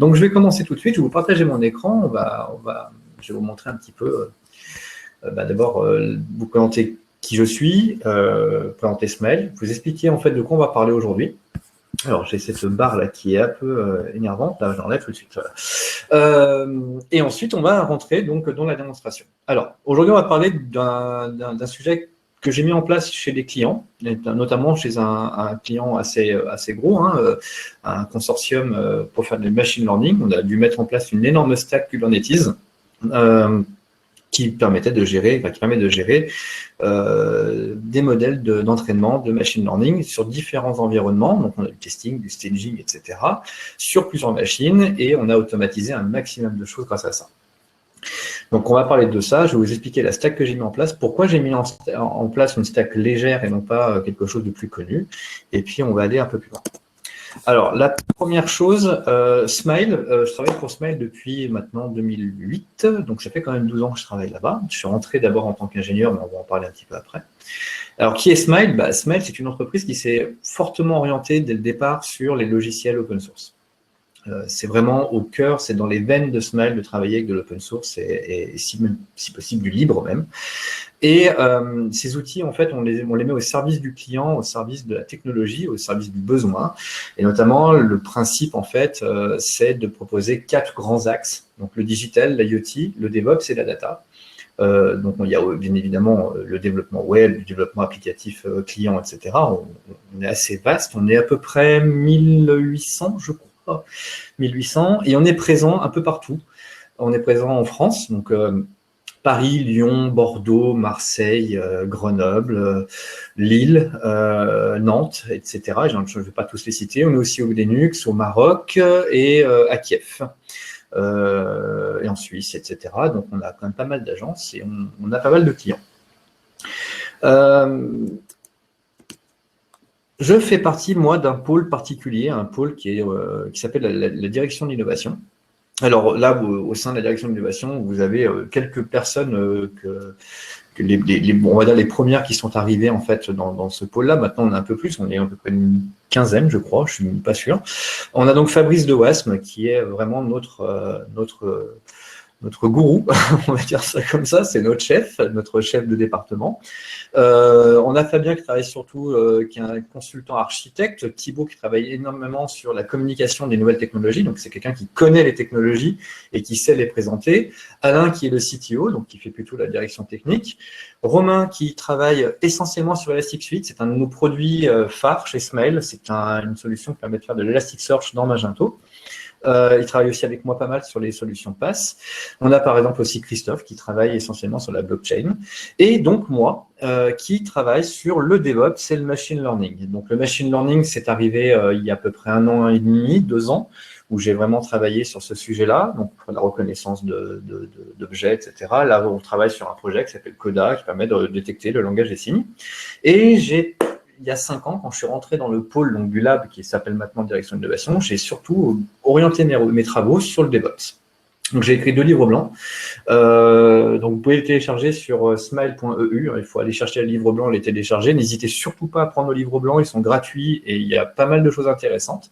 Donc, je vais commencer tout de suite. Je vais vous partager mon écran. Je vais vous montrer un petit peu. D'abord, vous présenter qui je suis, présenter Smail, vous expliquer en fait de quoi on va parler aujourd'hui. Alors, j'ai cette barre là qui est un peu énervante. Là, j'enlève tout de suite. Voilà. Et ensuite, on va rentrer donc dans la démonstration. Alors, aujourd'hui, on va parler d'un sujet que j'ai mis en place chez des clients, notamment chez un client assez gros, un consortium pour faire du machine learning. On a dû mettre en place une énorme stack Kubernetes qui permet de gérer des modèles d'entraînement de machine learning sur différents environnements. Donc, on a du testing, du staging, etc., sur plusieurs machines, et on a automatisé un maximum de choses grâce à ça. Donc, on va parler de ça. Je vais vous expliquer la stack que j'ai mis en place, pourquoi j'ai mis en place une stack légère et non pas quelque chose de plus connu. Et puis, on va aller un peu plus loin. Alors, la première chose, Smail, je travaille pour Smail depuis maintenant 2008, donc ça fait quand même 12 ans que je travaille là-bas. Je suis rentré d'abord en tant qu'ingénieur, mais on va en parler un petit peu après. Alors, qui est Smail? Smail, c'est une entreprise qui s'est fortement orientée dès le départ sur les logiciels open source. C'est vraiment au cœur, c'est dans les veines de Smail de travailler avec de l'open source et si possible du libre même. Et ces outils, en fait, on les met au service du client, au service de la technologie, au service du besoin. Et notamment, le principe, en fait, c'est de proposer 4 grands axes. Donc, le digital, l'IoT, le DevOps et la data. Donc, il y a bien évidemment le développement web, le développement applicatif client, etc. On est assez vaste. On est à peu près 1800, je crois, 1800. Et on est présent un peu partout. On est présent en France, donc Paris, Lyon, Bordeaux, Marseille, Grenoble, Lille, Nantes, etc. Je ne vais pas tous les citer. On est aussi au Benelux, au Maroc et à Kiev. Et en Suisse, etc. Donc, on a quand même pas mal d'agences et on a pas mal de clients. Je fais partie, moi, d'un pôle particulier, un pôle qui s'appelle la direction de l'innovation. Alors là, au sein de la direction de l'innovation, vous avez quelques personnes on va dire les premières qui sont arrivées en fait dans ce pôle-là. Maintenant, on est un peu plus, on est à peu près une quinzaine, je crois, je suis pas sûr. On a donc Fabrice de Wasme, qui est vraiment notre gourou, on va dire ça comme ça, c'est notre chef de département. On a Fabien qui travaille surtout, qui est un consultant architecte, Thibaut qui travaille énormément sur la communication des nouvelles technologies, donc c'est quelqu'un qui connaît les technologies et qui sait les présenter. Alain qui est le CTO, donc qui fait plutôt la direction technique. Romain qui travaille essentiellement sur Elasticsearch, c'est un de nos produits phares chez Smail, c'est une solution qui permet de faire de l'Elasticsearch dans Magento. Il travaille aussi avec moi pas mal sur les solutions PaaS. On a par exemple aussi Christophe qui travaille essentiellement sur la blockchain. Et donc moi qui travaille sur le DevOps et le machine learning. Donc le machine learning, c'est arrivé il y a à peu près 1 an et demi, 2 ans, où j'ai vraiment travaillé sur ce sujet-là, donc la reconnaissance d'objets, etc. Là, on travaille sur un projet qui s'appelle Coda, qui permet de détecter le langage des signes. Et il y a 5 ans, quand je suis rentré dans le pôle donc, du lab, qui s'appelle maintenant Direction d'innovation, j'ai surtout orienté mes travaux sur le DevOps. Donc, j'ai écrit 2 livres blancs. Donc, vous pouvez les télécharger sur smile.eu. Il faut aller chercher le livre blanc, les télécharger. N'hésitez surtout pas à prendre le livre blanc, ils sont gratuits et il y a pas mal de choses intéressantes.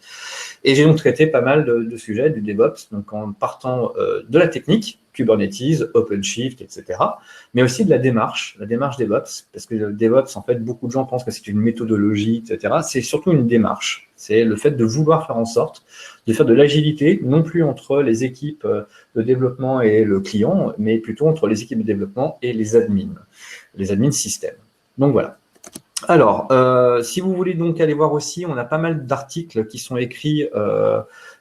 Et j'ai donc traité pas mal de sujets du DevOps, donc en partant de la technique, Kubernetes, OpenShift, etc., mais aussi de la démarche DevOps, parce que le DevOps, en fait, beaucoup de gens pensent que c'est une méthodologie, etc. C'est surtout une démarche. C'est le fait de vouloir faire en sorte de faire de l'agilité, non plus entre les équipes de développement et le client, mais plutôt entre les équipes de développement et les admins système. Donc voilà. Alors, si vous voulez donc aller voir aussi, on a pas mal d'articles qui sont écrits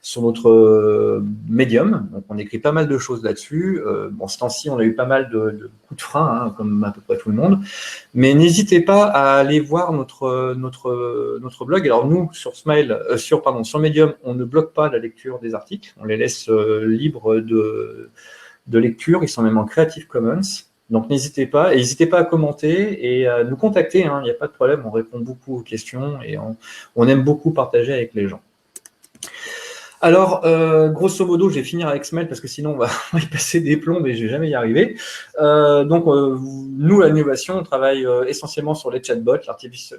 sur notre Medium. Donc, on écrit pas mal de choses là-dessus. Bon, ce temps-ci, on a eu pas mal de coups de frein, comme à peu près tout le monde. Mais n'hésitez pas à aller voir notre blog. Alors, nous, sur Medium, on ne bloque pas la lecture des articles. On les laisse libres de lecture. Ils sont même en Creative Commons. Donc, n'hésitez pas. Et n'hésitez pas à commenter et à nous contacter. Il n'y a pas de problème. On répond beaucoup aux questions et on aime beaucoup partager avec les gens. Alors, grosso modo, je vais finir avec Smail parce que sinon, on va y passer des plombs et je ne vais jamais y arriver. Nous, à l'innovation, on travaille essentiellement sur les chatbots,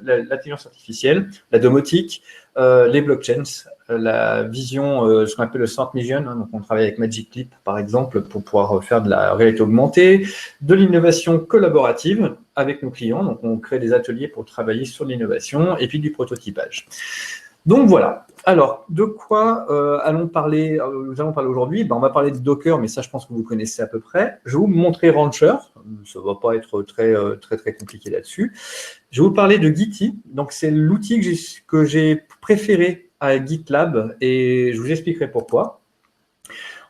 l'intelligence artificielle, la domotique, les blockchains, la vision, ce qu'on appelle le Smart Vision, hein, donc on travaille avec Magic Leap par exemple pour pouvoir faire de la réalité augmentée, de l'innovation collaborative avec nos clients, donc on crée des ateliers pour travailler sur l'innovation et puis du prototypage. Donc voilà. Alors, de quoi nous allons parler aujourd'hui? On va parler de Docker, mais ça, je pense que vous connaissez à peu près. Je vais vous montrer Rancher. Ça ne va pas être très compliqué là-dessus. Je vais vous parler de Gitee. Donc, c'est l'outil que j'ai préféré à GitLab et je vous expliquerai pourquoi.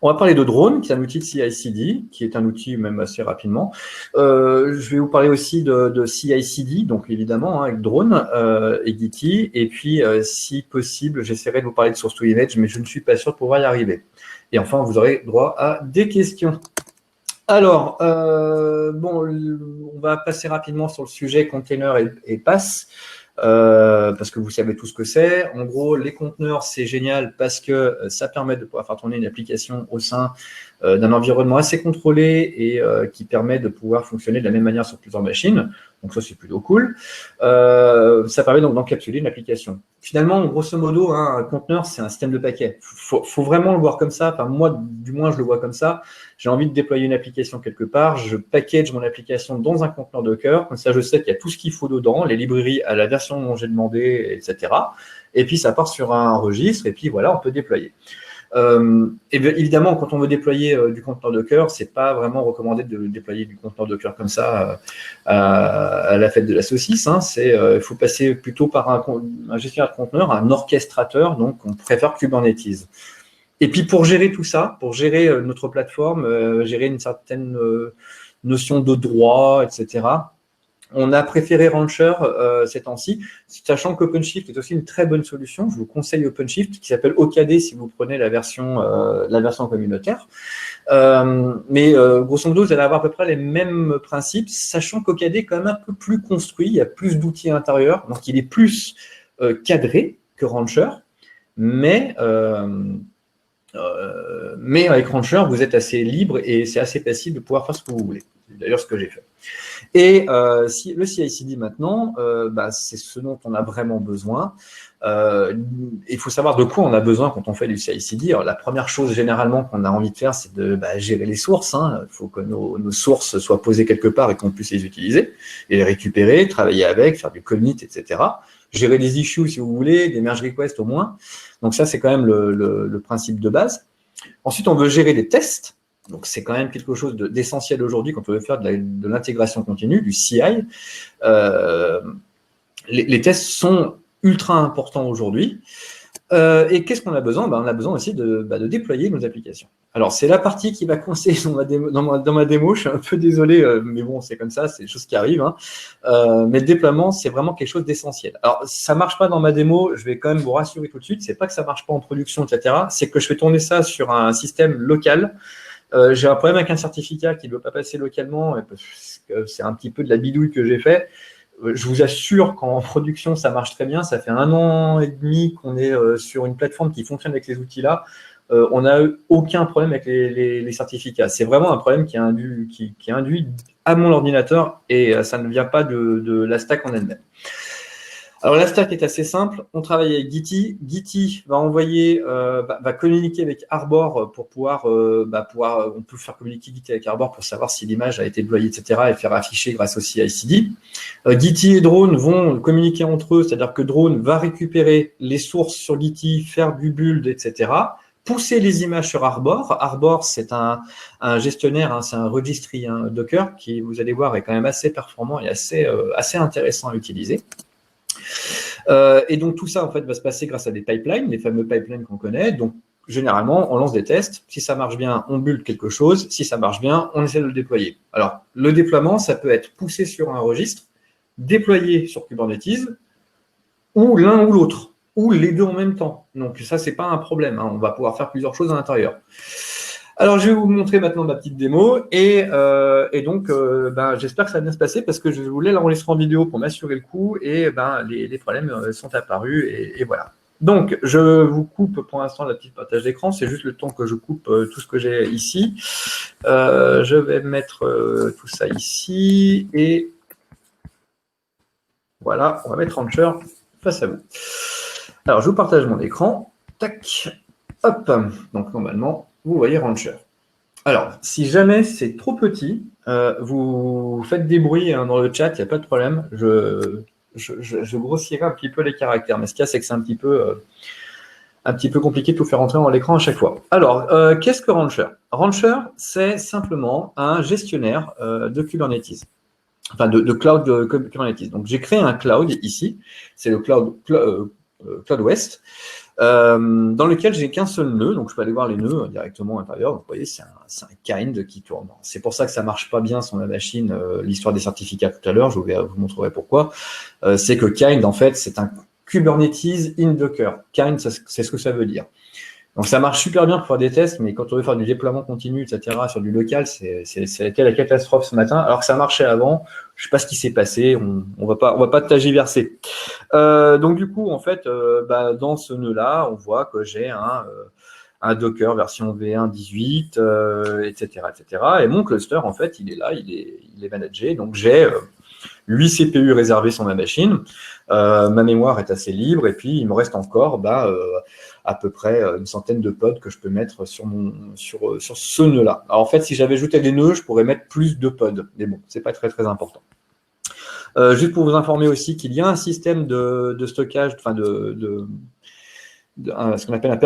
On va parler de Drone, qui est un outil de CI/CD, qui est un outil même assez rapidement. Je vais vous parler aussi de CI/CD, donc évidemment, hein, avec Drone et Gitee. Et puis, si possible, j'essaierai de vous parler de Source to Image, mais je ne suis pas sûr de pouvoir y arriver. Et enfin, vous aurez droit à des questions. Alors, on va passer rapidement sur le sujet container et pass. Parce que vous savez tout ce que c'est. En gros, les conteneurs, c'est génial parce que ça permet de pouvoir faire tourner une application au sein d'un environnement assez contrôlé et qui permet de pouvoir fonctionner de la même manière sur plusieurs machines. Donc ça, c'est plutôt cool. Ça permet donc d'encapsuler une application. Finalement, grosso modo, hein, un conteneur, c'est un système de paquets. Faut vraiment le voir comme ça. Enfin, moi, du moins, je le vois comme ça. J'ai envie de déployer une application quelque part. Je package mon application dans un conteneur Docker. Comme ça, je sais qu'il y a tout ce qu'il faut dedans, les librairies à la version dont j'ai demandé, etc. Et puis, ça part sur un registre. Et puis, voilà, on peut déployer. Et bien, évidemment, quand on veut déployer du conteneur Docker, c'est pas vraiment recommandé de déployer du conteneur Docker comme ça à la fête de la saucisse. Hein. Il faut passer plutôt par un gestionnaire de conteneur, un orchestrateur. Donc, on préfère Kubernetes. Et puis, pour gérer tout ça, pour gérer notre plateforme, gérer une certaine notion de droit, etc., on a préféré Rancher ces temps-ci, sachant qu'OpenShift est aussi une très bonne solution. Je vous conseille OpenShift, qui s'appelle OKD si vous prenez la version communautaire. Mais grosso modo, vous allez avoir à peu près les mêmes principes, sachant qu'OKD est quand même un peu plus construit, il y a plus d'outils à l'intérieur, donc il est plus cadré que Rancher, mais avec Rancher, vous êtes assez libre et c'est assez facile de pouvoir faire ce que vous voulez. C'est d'ailleurs ce que j'ai fait. Et le CI/CD maintenant, c'est ce dont on a vraiment besoin. Il faut savoir de quoi on a besoin quand on fait du CI/CD. Alors, la première chose généralement qu'on a envie de faire, c'est de gérer les sources. Hein. Il faut que nos sources soient posées quelque part et qu'on puisse les utiliser et les récupérer, travailler avec, faire du commit, etc. Gérer les issues si vous voulez, des merge requests au moins. Donc ça, c'est quand même le principe de base. Ensuite, on veut gérer des tests. Donc, c'est quand même quelque chose d'essentiel aujourd'hui quand on veut faire de l'intégration continue, du CI. Les tests sont ultra importants aujourd'hui. Et qu'est-ce qu'on a besoin? On a besoin aussi de déployer nos applications. Alors, c'est la partie qui va coincer dans ma démo. Je suis un peu désolé, mais bon, c'est comme ça, c'est des choses qui arrivent. Hein. Mais le déploiement, c'est vraiment quelque chose d'essentiel. Alors, ça ne marche pas dans ma démo. Je vais quand même vous rassurer tout de suite. C'est pas que ça ne marche pas en production, etc. C'est que je fais tourner ça sur un système local. J'ai un problème avec un certificat qui ne veut pas passer localement, parce que c'est un petit peu de la bidouille que j'ai fait. Je vous assure qu'en production, ça marche très bien. Ça fait 1 an et demi qu'on est sur une plateforme qui fonctionne avec les outils-là. On n'a eu aucun problème avec les certificats. C'est vraiment un problème qui est induit à mon ordinateur et ça ne vient pas de la stack en elle-même. Alors, la stack est assez simple. On travaille avec Gitee. Gitee va communiquer avec Arbor pour pouvoir, on peut faire communiquer Gitee avec Arbor pour savoir si l'image a été déployée, etc. et faire afficher grâce au CI/CD. Gitee et Drone vont communiquer entre eux, c'est-à-dire que Drone va récupérer les sources sur Gitee, faire du build, etc. Pousser les images sur Arbor. Arbor, c'est un gestionnaire, hein, c'est un registry Docker qui, vous allez voir, est quand même assez performant et assez intéressant à utiliser. Et donc tout ça en fait va se passer grâce à des pipelines, les fameux pipelines qu'on connaît. Donc généralement on lance des tests, si ça marche bien on build quelque chose, si ça marche bien on essaie de le déployer. Alors le déploiement ça peut être poussé sur un registre, déployé sur Kubernetes ou l'un ou l'autre ou les deux en même temps. Donc ça c'est pas un problème, hein. On va pouvoir faire plusieurs choses à l'intérieur. Alors, je vais vous montrer maintenant ma petite démo et donc, j'espère que ça va bien se passer parce que je voulais l'enregistrer en vidéo pour m'assurer le coup et les problèmes sont apparus et voilà. Donc, je vous coupe pour l'instant la petite partage d'écran. C'est juste le temps que je coupe tout ce que j'ai ici. Je vais mettre tout ça ici et voilà, on va mettre Rancher face à vous. Alors, je vous partage mon écran. Tac. Hop. Donc, normalement, vous voyez Rancher. Alors, si jamais c'est trop petit, vous faites des bruits hein, dans le chat, il n'y a pas de problème. Je grossirai un petit peu les caractères. Mais ce qu'il y a, c'est que c'est un petit peu compliqué de tout faire rentrer dans l'écran à chaque fois. Alors, qu'est-ce que Rancher? Rancher, c'est simplement un gestionnaire de Kubernetes. Enfin, de cloud de Kubernetes. Donc, j'ai créé un cloud ici. C'est le cloud West. Dans lequel j'ai qu'un seul nœud, donc je peux aller voir les nœuds directement à l'intérieur. Donc, vous voyez, c'est un kind qui tourne. C'est pour ça que ça marche pas bien sur la machine, l'histoire des certificats tout à l'heure, je vous montrerai pourquoi. C'est que kind, en fait, c'est un Kubernetes in Docker. Kind, c'est ce que ça veut dire. Donc, ça marche super bien pour faire des tests, mais quand on veut faire du déploiement continu, etc., sur du local, c'était la catastrophe ce matin, alors que ça marchait avant. Je sais pas ce qui s'est passé, on va pas tergiverser. Donc, du coup, en fait, dans ce nœud-là, on voit que j'ai un Docker version V1 18, etc., etc. Et mon cluster, en fait, il est là, il est managé. Donc, j'ai 8 CPU réservés sur ma machine. Ma mémoire est assez libre et puis il me reste encore à peu près une centaine de pods que je peux mettre sur ce nœud-là. Alors en fait, si j'avais ajouté des nœuds, je pourrais mettre plus de pods, mais bon, c'est pas très très important. Juste pour vous informer aussi qu'il y a un système de stockage, enfin ce qu'on appelle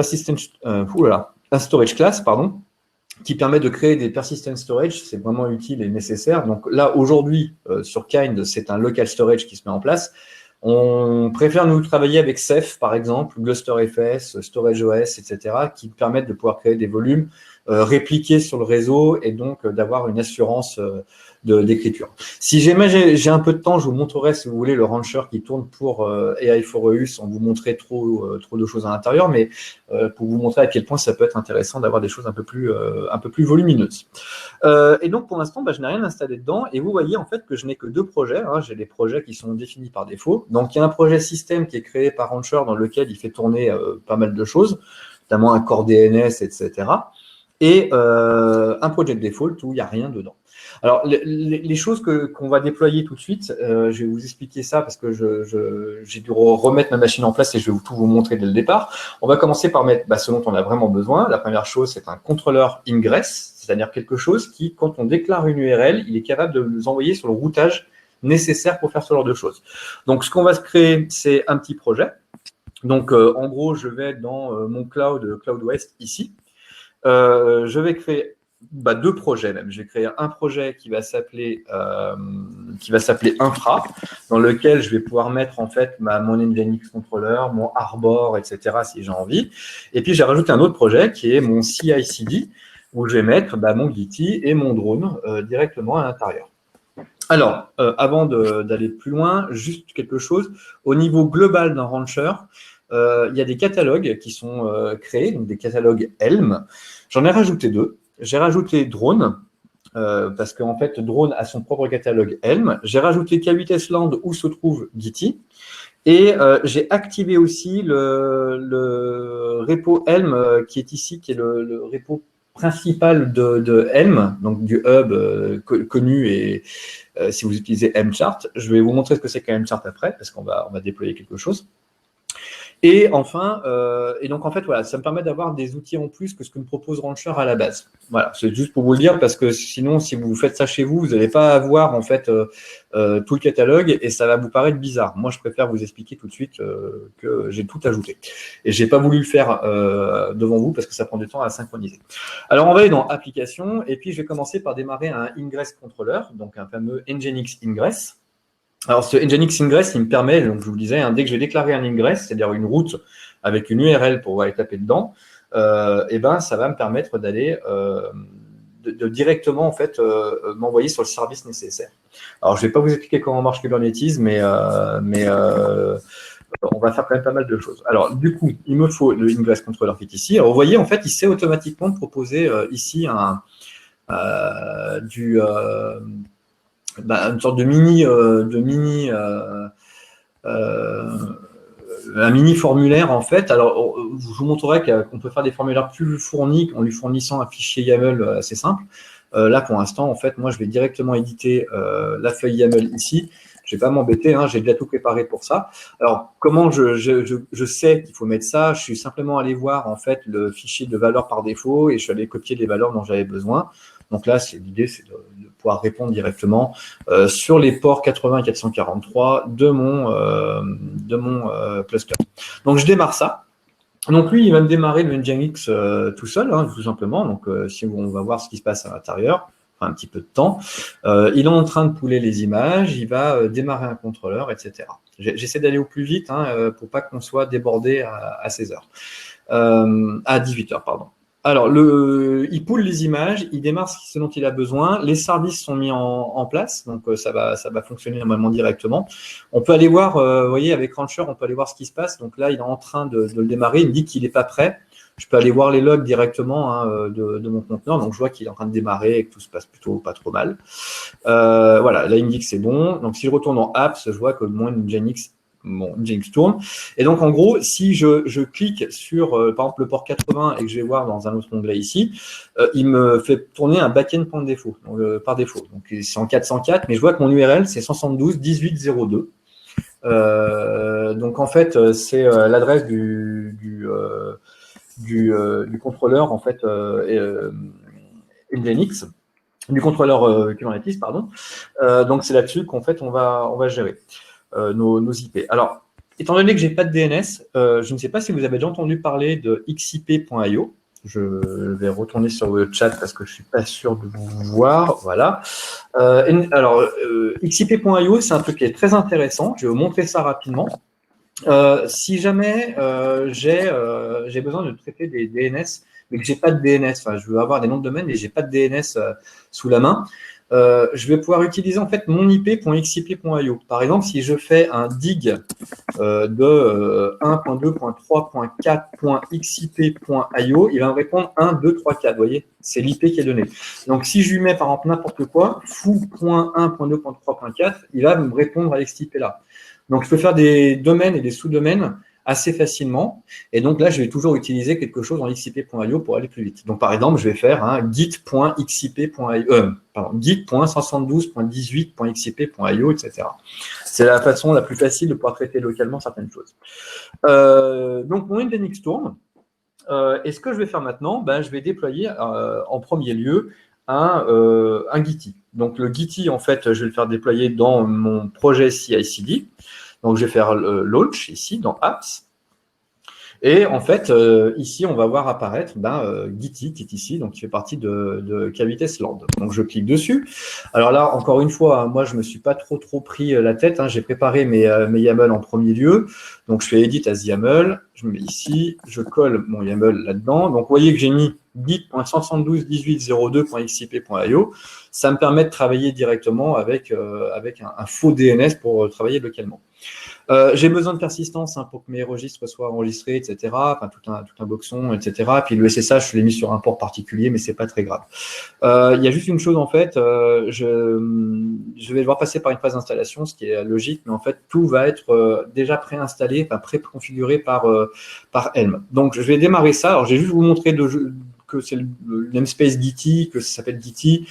un storage class, pardon, qui permet de créer des persistent storage, c'est vraiment utile et nécessaire. Donc là, aujourd'hui, sur Kind, c'est un local storage qui se met en place. On préfère nous travailler avec Ceph, par exemple, GlusterFS, StorageOS, etc., qui permettent de pouvoir créer des volumes répliqués sur le réseau et donc d'avoir une assurance d'écriture. Si j'ai un peu de temps, je vous montrerai, si vous voulez, le Rancher qui tourne pour AI4EU sans vous montrer trop de choses à l'intérieur, mais pour vous montrer à quel point ça peut être intéressant d'avoir des choses un peu plus volumineuses. Et donc, pour l'instant, je n'ai rien installé dedans. Et vous voyez, en fait, que je n'ai que 2 projets. Hein. J'ai des projets qui sont définis par défaut. Donc, il y a un projet système qui est créé par Rancher dans lequel il fait tourner pas mal de choses, notamment un core DNS, etc. Et un project default où il n'y a rien dedans. Alors, les choses qu'on va déployer tout de suite, je vais vous expliquer ça parce que j'ai dû remettre ma machine en place et je vais tout vous montrer dès le départ. On va commencer par mettre ce dont on a vraiment besoin. La première chose, c'est un contrôleur ingress, c'est-à-dire quelque chose qui, quand on déclare une URL, il est capable de nous envoyer sur le routage nécessaire pour faire ce genre de choses. Donc, ce qu'on va se créer, c'est un petit projet. Donc, en gros, je vais dans mon cloud West ici. Je vais créer 2 projets même. Je vais créer un projet qui va s'appeler Infra, dans lequel je vais pouvoir mettre en fait mon Nginx controller, mon Arbor, etc. si j'ai envie. Et puis j'ai rajouté un autre projet qui est mon CI/CD, où je vais mettre mon Gitty et mon drone directement à l'intérieur. Alors, avant d'aller plus loin, juste quelque chose. Au niveau global d'un Rancher, il y a des catalogues qui sont créés, donc des catalogues Helm. J'en ai rajouté 2. J'ai rajouté Drone, parce qu'en fait, Drone a son propre catalogue Helm. J'ai rajouté K8S Land où se trouve Gitty. Et j'ai activé aussi le repo Helm qui est ici, qui est le repo principal de Helm, donc du hub connu et si vous utilisez Helmchart. Je vais vous montrer ce que c'est qu'un Helmchart après, parce qu'on va déployer quelque chose. Et enfin, et donc en fait, voilà, ça me permet d'avoir des outils en plus que ce que me propose Rancher à la base. Voilà, c'est juste pour vous le dire parce que sinon, si vous faites ça chez vous, vous n'allez pas avoir en fait tout le catalogue et ça va vous paraître bizarre. Moi, je préfère vous expliquer tout de suite que j'ai tout ajouté. Et j'ai pas voulu le faire devant vous parce que ça prend du temps à synchroniser. Alors, on va aller dans Applications et puis je vais commencer par démarrer un Ingress Controller, donc un fameux Nginx Ingress. Alors, ce Nginx Ingress, il me permet, donc je vous le disais, dès que je vais déclarer un ingress, c'est-à-dire une route avec une URL pour aller taper dedans, ça va me permettre d'aller de directement en fait m'envoyer sur le service nécessaire. Alors, je ne vais pas vous expliquer comment marche Kubernetes, mais on va faire quand même pas mal de choses. Alors, du coup, il me faut le Ingress Controller qui est ici. Alors, vous voyez, en fait, il sait automatiquement proposer ici une sorte de un mini formulaire en fait. Alors, je vous montrerai qu'on peut faire des formulaires plus fournis en lui fournissant un fichier YAML assez simple. Là, pour l'instant, en fait, moi, je vais directement éditer la feuille YAML ici. Je vais pas m'embêter, hein, j'ai déjà tout préparé pour ça. Alors, comment je sais qu'il faut mettre ça? Je suis simplement allé voir en fait le fichier de valeurs par défaut et je suis allé copier les valeurs dont j'avais besoin. Donc là, l'idée, c'est de pouvoir répondre directement sur les ports 80 et 443 de mon cluster. Donc, je démarre ça. Donc lui, il va me démarrer le Nginx tout seul, hein, tout simplement. Donc si on va voir ce qui se passe à l'intérieur, un petit peu de temps. Il est en train de pouler les images, il va démarrer un contrôleur, etc. J'essaie d'aller au plus vite hein, pour pas qu'on soit débordé à 16 heures. À 18 heures, pardon. Alors, il poule les images, il démarre ce dont il a besoin, les services sont mis en place, donc ça va fonctionner normalement directement. On peut aller voir, vous voyez, avec Rancher, on peut aller voir ce qui se passe. Donc là, il est en train de le démarrer, il me dit qu'il n'est pas prêt. Je peux aller voir les logs directement hein, de mon conteneur, donc je vois qu'il est en train de démarrer et que tout se passe plutôt pas trop mal. Voilà, là, il me dit que c'est bon. Donc, si je retourne en Apps, je vois que mon Nginx tourne. Et donc, en gros, si je clique sur, par exemple, le port 80 et que je vais voir dans un autre onglet ici, il me fait tourner un backend par défaut. Donc, c'est en 404, mais je vois que mon URL, c'est 172.18.02. Donc, en fait, c'est l'adresse du contrôleur, en fait, Nginx, du contrôleur Kubernetes, pardon. Donc, c'est là-dessus qu'en fait, on va gérer. Nos IP. Alors, étant donné que je n'ai pas de DNS, je ne sais pas si vous avez déjà entendu parler de xip.io. Je vais retourner sur le chat parce que je ne suis pas sûr de vous voir. Voilà. Alors, xip.io, c'est un truc qui est très intéressant. Je vais vous montrer ça rapidement. Si jamais j'ai besoin de traiter des DNS, mais que je n'ai pas de DNS, enfin, je veux avoir des noms de domaine, mais je n'ai pas de DNS sous la main, je vais pouvoir utiliser en fait mon IP.xip.io. Par exemple, si je fais un dig de 1.2.3.4.xip.io, il va me répondre 1, 2, 3, 4. Vous voyez, c'est l'IP qui est donné. Donc, si je lui mets par exemple n'importe quoi, foo.1.2.3.4, il va me répondre à l'XIP là. Donc, je peux faire des domaines et des sous-domaines assez facilement. Et donc là, je vais toujours utiliser quelque chose en xip.io pour aller plus vite. Donc, par exemple, je vais faire un git.172.18.xip.io, etc. C'est la façon la plus facile de pouvoir traiter localement certaines choses. Donc, mon Nginx tourne. Et ce que je vais faire maintenant, je vais déployer en premier lieu un Gitee. Donc, le Gitee, en fait, je vais le faire déployer dans mon projet CI/CD. Donc, je vais faire le launch ici, dans Apps. Et en fait, ici, on va voir apparaître Gitee, qui est ici, donc qui fait partie de K8s Land. Donc, je clique dessus. Alors là, encore une fois, moi, je ne me suis pas trop pris la tête. J'ai préparé mes YAML en premier lieu. Donc, je fais Edit as YAML. Je me mets ici. Je colle mon YAML là-dedans. Donc, vous voyez que j'ai mis git.172.18.02.xip.io. Ça me permet de travailler directement avec un faux DNS pour travailler localement. J'ai besoin de persistance pour que mes registres soient enregistrés, etc. Enfin, tout un boxon, etc. Puis le SSH, je l'ai mis sur un port particulier, mais c'est pas très grave. Il y a juste une chose, en fait, je vais devoir passer par une phase d'installation, ce qui est logique, mais en fait, tout va être déjà préinstallé, préconfiguré par Helm. Donc, je vais démarrer ça. Alors, j'ai juste vous montrer que c'est le namespace Gitee, que ça s'appelle Gitee.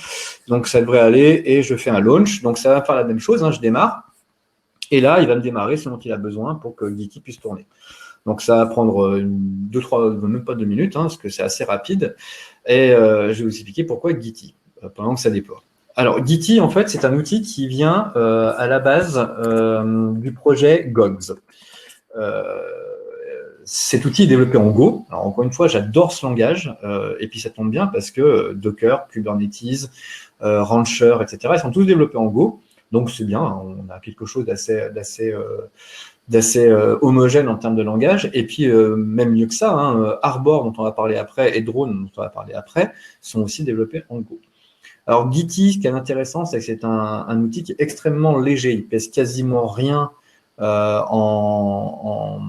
Donc, ça devrait aller, et je fais un launch. Donc, ça va faire la même chose, je démarre. Et là, il va me démarrer ce dont il a besoin pour que Gitee puisse tourner. Donc, ça va prendre 2-3, même pas 2 minutes, parce que c'est assez rapide. Et je vais vous expliquer pourquoi Gitee, pendant que ça déploie. Alors, Gitee, en fait, c'est un outil qui vient à la base du projet Gogs. Cet outil est développé en Go. Alors, encore une fois, j'adore ce langage. Et puis, ça tombe bien parce que Docker, Kubernetes, Rancher, etc., ils sont tous développés en Go. Donc, c'est bien, on a quelque chose d'assez homogène en termes de langage. Et puis, même mieux que ça, Arbor, dont on va parler après, et Drone, dont on va parler après, sont aussi développés en Go. Alors, Gitee, ce qui est intéressant, c'est que c'est un outil qui est extrêmement léger. Il pèse quasiment rien en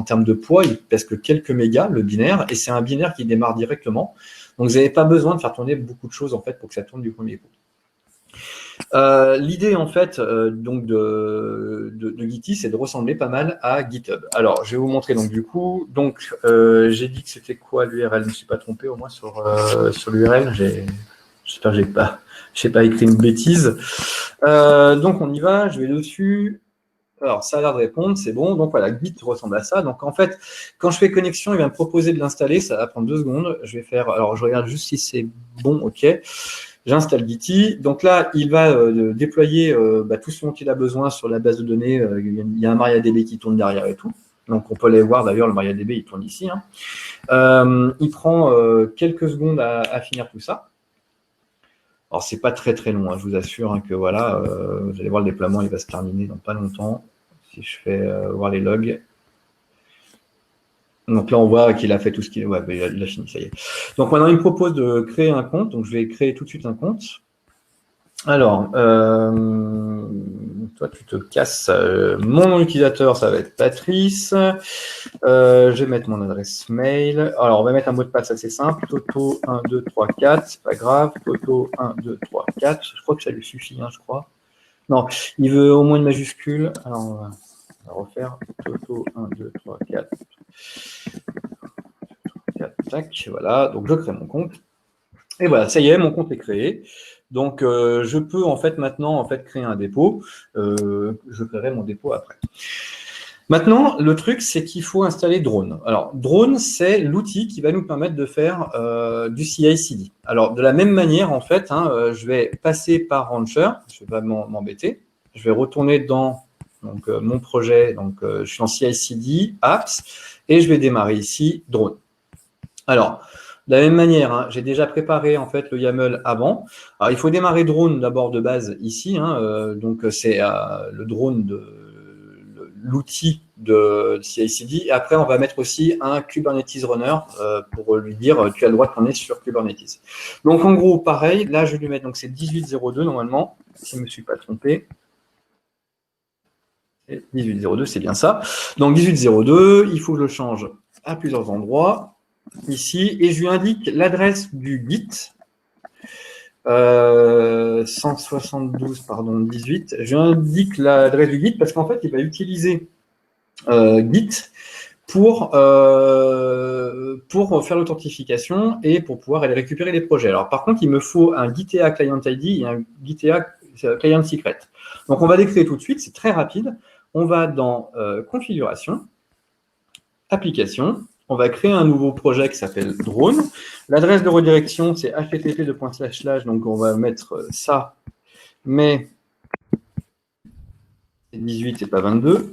termes de poids. Il pèse que quelques mégas, le binaire, et c'est un binaire qui démarre directement. Donc, vous n'avez pas besoin de faire tourner beaucoup de choses, en fait, pour que ça tourne du premier coup. L'idée en fait donc de Gitee, c'est de ressembler pas mal à GitHub. Alors, je vais vous montrer donc du coup. Donc, j'ai dit que c'était quoi l'URL? Je ne me suis pas trompé au moins sur l'URL. J'espère que j'ai pas je n'ai pas écrit une bêtise. Donc, on y va, je vais dessus. Alors, ça a l'air de répondre, c'est bon. Donc, voilà, Git ressemble à ça. Donc, en fait, quand je fais connexion, il va me proposer de l'installer. Ça va prendre 2 secondes. Je vais faire… Alors, je regarde juste si c'est bon. OK. J'installe Git. Donc là, il va déployer tout ce dont il a besoin sur la base de données. Il y a un MariaDB qui tourne derrière et tout. Donc, on peut aller voir. D'ailleurs, le MariaDB, il tourne ici. Il prend quelques secondes à finir tout ça. Alors, c'est pas très très long, hein, je vous assure que voilà, vous allez voir le déploiement, il va se terminer dans pas longtemps. Si je fais voir les logs. Donc là, on voit qu'il a fait tout ce qu'il… Ouais, il a fini, ça y est. Donc maintenant, il me propose de créer un compte. Donc je vais créer tout de suite un compte. Alors, toi, tu te casses. Mon nom utilisateur, ça va être Patrice. Je vais mettre mon adresse mail. Alors, on va mettre un mot de passe assez simple. Toto 1, 2, 3, 4. C'est pas grave. Toto 1, 2, 3, 4. Je crois que ça lui suffit, hein, je crois. Non, il veut au moins une majuscule. Alors, on va refaire. Toto 1, 2, 3, 4. 4, tac. Voilà. Donc, je crée mon compte. Et voilà, ça y est, mon compte est créé. Donc, je peux en fait maintenant créer un dépôt. Je créerai mon dépôt après. Maintenant, le truc, c'est qu'il faut installer Drone. Alors, Drone, c'est l'outil qui va nous permettre de faire du CI/CD. Alors, de la même manière, en fait, je vais passer par Rancher. Je ne vais pas m'embêter. Je vais retourner dans mon projet. Donc, je suis en CI/CD, Apps, et je vais démarrer ici Drone. Alors, de la même manière, j'ai déjà préparé en fait le YAML avant. Alors, il faut démarrer Drone d'abord de base ici. Donc, c'est le Drone de l'outil de CI/CD. Et après, on va mettre aussi un Kubernetes Runner pour lui dire tu as le droit de tourner sur Kubernetes. Donc, en gros, pareil. Là, je vais lui mettre, donc c'est 18.02 normalement, si je ne me suis pas trompé. 18.02, c'est bien ça. Donc, 18.02, il faut que je le change à plusieurs endroits. Ici, et je lui indique l'adresse du Git, 172, pardon, 18. Je lui indique l'adresse du Git parce qu'en fait, il va utiliser Git pour faire l'authentification et pour pouvoir aller récupérer les projets. Alors, par contre, il me faut un Gitea Client ID et un Gitea Client Secret. Donc, on va les créer tout de suite, c'est très rapide. On va dans Configuration, Application. On va créer un nouveau projet qui s'appelle Drone. L'adresse de redirection, c'est http://, donc on va mettre ça, mais 18 et pas 22.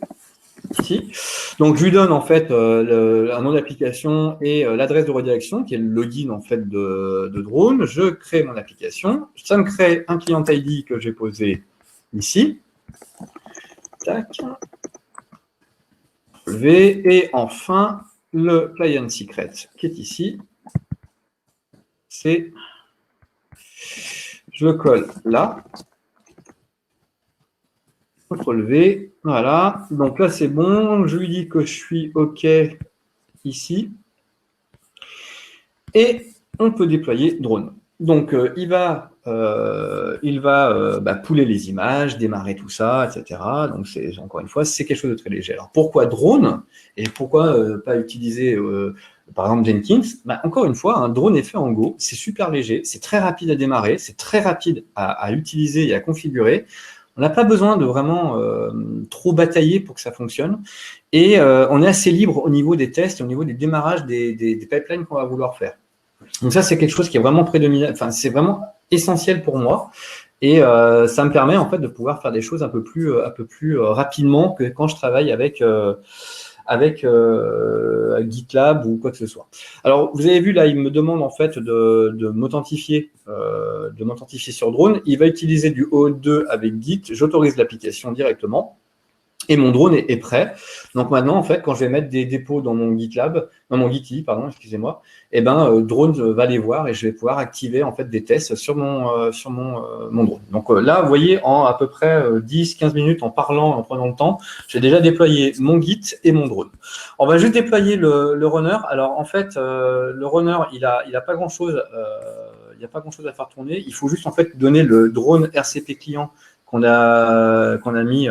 Ici. Donc je lui donne en fait un nom d'application et l'adresse de redirection, qui est le login en fait de Drone. Je crée mon application. Ça me crée un client ID que j'ai posé ici. Tac. Et enfin, le client secret qui est ici, je le colle là, CTRL V, voilà, donc là c'est bon, je lui dis que je suis OK ici, et on peut déployer Drone. Donc il va pouler les images, démarrer tout ça, etc. Donc encore une fois, c'est quelque chose de très léger. Alors pourquoi Drone et pourquoi pas utiliser par exemple Jenkins? Encore une fois, un drone est fait en Go, c'est super léger, c'est très rapide à démarrer, c'est très rapide à utiliser et à configurer. On n'a pas besoin de vraiment trop batailler pour que ça fonctionne. Et on est assez libre au niveau des tests et au niveau des démarrages des pipelines qu'on va vouloir faire. Donc ça, c'est quelque chose qui est vraiment prédominant, enfin, c'est vraiment essentiel pour moi. Et ça me permet en fait de pouvoir faire des choses un peu plus rapidement que quand je travaille avec GitLab ou quoi que ce soit. Alors, vous avez vu là, il me demande en fait de m'authentifier sur Drone. Il va utiliser du OAuth2 avec Git. J'autorise l'application directement. Et mon drone est prêt. Donc maintenant, en fait, quand je vais mettre des dépôts dans mon GitLab, dans mon Gitly, pardon, excusez-moi, Drone va les voir et je vais pouvoir activer en fait des tests sur mon drone. Donc là, vous voyez, en à peu près 10-15 minutes, en parlant, en prenant le temps, j'ai déjà déployé mon Git et mon drone. On va juste déployer le runner. Alors en fait, le runner, il a pas grand-chose. Il n'y a pas grand-chose à faire tourner. Il faut juste en fait donner le drone RCP client qu'on a mis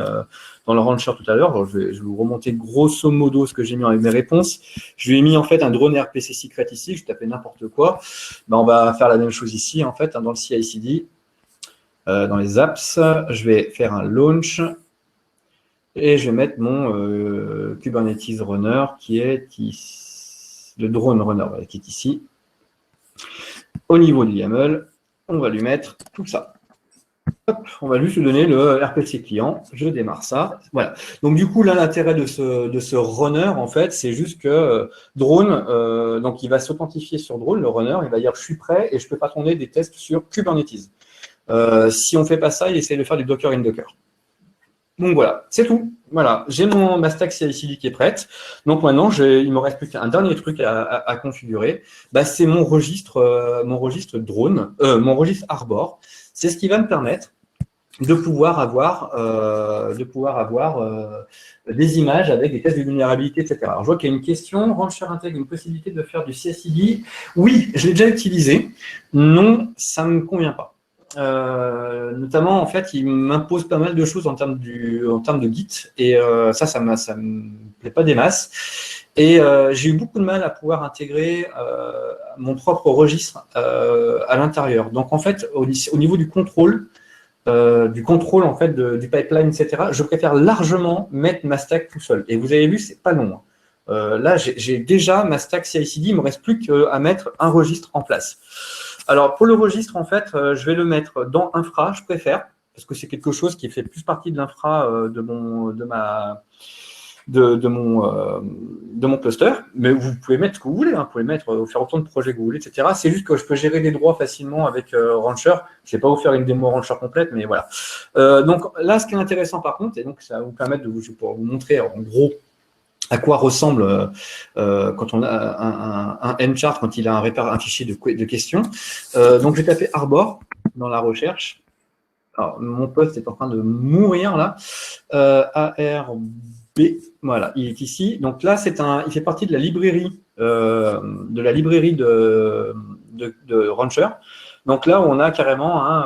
dans le Rancher tout à l'heure. Je vais vous remonter grosso modo ce que j'ai mis avec mes réponses. Je lui ai mis en fait un drone RPC Secret ici. Je tapais n'importe quoi. On va faire la même chose ici en fait dans le CI/CD. dans les apps, je vais faire un launch et je vais mettre mon Kubernetes runner qui est ici, le drone runner voilà, qui est ici. Au niveau du YAML, on va lui mettre tout ça. Hop, on va juste lui donner le RPC client. Je démarre ça. Voilà. Donc, du coup, là, l'intérêt de ce runner, en fait, c'est juste que drone, donc il va s'authentifier sur drone, le runner, il va dire je suis prêt et je peux pas tourner des tests sur Kubernetes. Si on ne fait pas ça, il essaie de faire du Docker in Docker. Donc voilà, c'est tout. Voilà, j'ai ma stack CI/CD qui est prête. Donc maintenant, il ne me reste plus qu'un dernier truc à configurer. Bah, c'est mon registre drone, mon registre Arbor. C'est ce qui va me permettre de pouvoir avoir des images avec des tests de vulnérabilité, etc. Alors, je vois qu'il y a une question. Rancher intègre une possibilité de faire du CI/CD. Oui, je l'ai déjà utilisé. Non, ça ne me convient pas. Notamment, en fait, il m'impose pas mal de choses en termes de Git, et ça me plaît pas des masses. Et j'ai eu beaucoup de mal à pouvoir intégrer mon propre registre à l'intérieur. Donc, en fait, au niveau du contrôle en fait du pipeline, etc., je préfère largement mettre ma stack tout seul. Et vous avez vu, c'est pas long. Là, j'ai déjà ma stack CI/CD, il me reste plus qu'à mettre un registre en place. Alors, pour le registre, en fait, je vais le mettre dans infra, je préfère, parce que c'est quelque chose qui fait plus partie de l'infra de mon cluster. Mais vous pouvez mettre ce que vous voulez, hein, vous pouvez faire autant de projets que vous voulez, etc. C'est juste que je peux gérer les droits facilement avec Rancher. Je ne vais pas vous faire une démo Rancher complète, mais voilà. Donc là, ce qui est intéressant par contre, et donc ça va vous permettre pour vous montrer en gros à quoi ressemble quand on a un M-chart, quand il a un fichier de questions. Donc, je vais taper Arbor dans la recherche. Alors, mon poste est en train de mourir là. ARB, voilà, il est ici. Donc là, il fait partie de la librairie de Rancher. Donc là, on a carrément,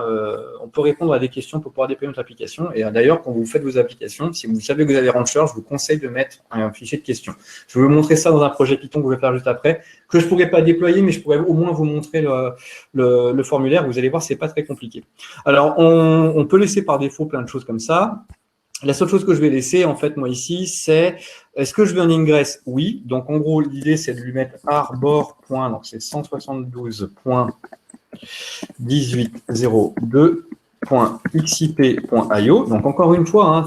on peut répondre à des questions pour pouvoir déployer notre application. Et d'ailleurs, quand vous faites vos applications, si vous savez que vous avez Rancher, je vous conseille de mettre un fichier de questions. Je vais vous montrer ça dans un projet Python que je vais faire juste après, que je ne pourrais pas déployer, mais je pourrais au moins vous montrer le formulaire. Vous allez voir, c'est pas très compliqué. Alors, on peut laisser par défaut plein de choses comme ça. La seule chose que je vais laisser, en fait, moi, ici, c'est est-ce que je veux un ingress? Oui. Donc, en gros, l'idée, c'est de lui mettre arbor. Donc, c'est 172.18.02.xip.io. Donc, encore une fois,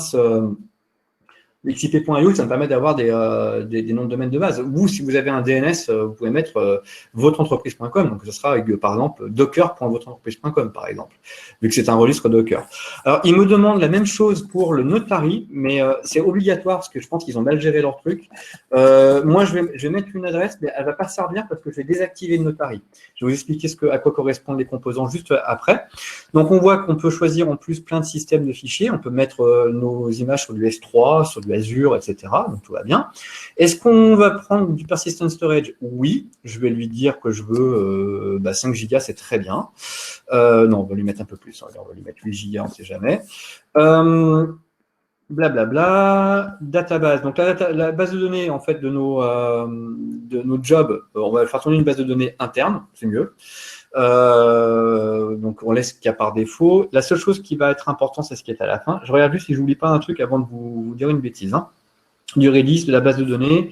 XIP.io, ça me permet d'avoir des noms de domaine de base. Vous, si vous avez un DNS, vous pouvez mettre votreentreprise.com. Donc, ce sera avec, par exemple, docker.votreentreprise.com, par exemple, vu que c'est un registre Docker. Alors, il me demande la même chose pour le Notary, mais c'est obligatoire parce que je pense qu'ils ont mal géré leur truc. Moi, je vais mettre une adresse, mais elle ne va pas servir parce que je vais désactiver le Notary. Je vais vous expliquer à quoi correspondent les composants juste après. Donc, on voit qu'on peut choisir en plus plein de systèmes de fichiers. On peut mettre nos images sur du S3, sur du Azure, etc. Donc, tout va bien. Est-ce qu'on va prendre du persistent storage? Oui. Je vais lui dire que je veux 5 gigas, c'est très bien. Non, on va lui mettre un peu plus. On va lui mettre 8 gigas, on ne sait jamais. Blablabla. Database. Donc, la base de données, en fait, de nos jobs, on va faire tourner une base de données interne. C'est mieux. Donc, on laisse qu'il y a par défaut. La seule chose qui va être importante, c'est ce qui est à la fin. Je regarde juste si je n'oublie pas un truc avant de vous dire une bêtise. Du Redis, de la base de données.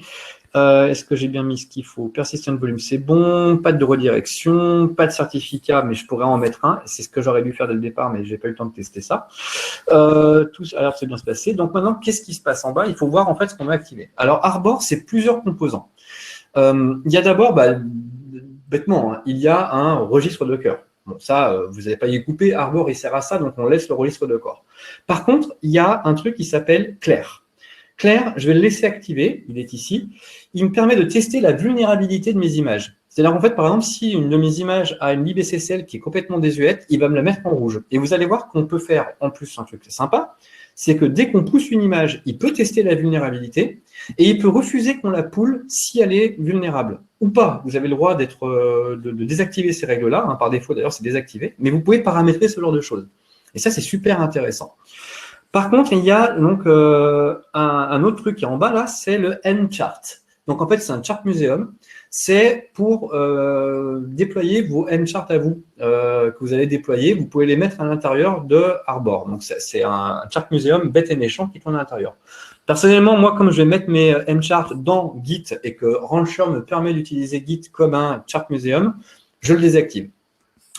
Est-ce que j'ai bien mis ce qu'il faut? Persistent volume, c'est bon. Pas de redirection, pas de certificat, mais je pourrais en mettre un. C'est ce que j'aurais dû faire dès le départ, mais je n'ai pas eu le temps de tester ça. Tout a l'air de bien se passer. Donc maintenant, qu'est-ce qui se passe en bas? Il faut voir en fait ce qu'on va activer. Alors, Arbor, c'est plusieurs composants. Il y a d'abord, bêtement, il y a un registre Docker. Bon, ça, vous n'allez pas y couper. Arbor, il sert à ça, donc on laisse le registre Docker. Par contre, il y a un truc qui s'appelle Clair. Clair, je vais le laisser activer, il est ici. Il me permet de tester la vulnérabilité de mes images. C'est-à-dire qu'en fait, par exemple, si une de mes images a une libSSL qui est complètement désuète, il va me la mettre en rouge. Et vous allez voir qu'on peut faire, en plus, un truc sympa, c'est que dès qu'on pousse une image, il peut tester la vulnérabilité et il peut refuser qu'on la poule si elle est vulnérable ou pas. Vous avez le droit de désactiver ces règles-là. Par défaut, d'ailleurs, c'est désactivé. Mais vous pouvez paramétrer ce genre de choses. Et ça, c'est super intéressant. Par contre, il y a donc un autre truc qui est en bas, là, c'est le M-chart. Donc, en fait, c'est un chart museum. C'est pour déployer vos M-charts à vous, que vous allez déployer. Vous pouvez les mettre à l'intérieur de Arbor. Donc, c'est un chart museum bête et méchant qui tourne à l'intérieur. Personnellement, moi, comme je vais mettre mes M-charts dans Git et que Rancher me permet d'utiliser Git comme un chart museum, je le désactive.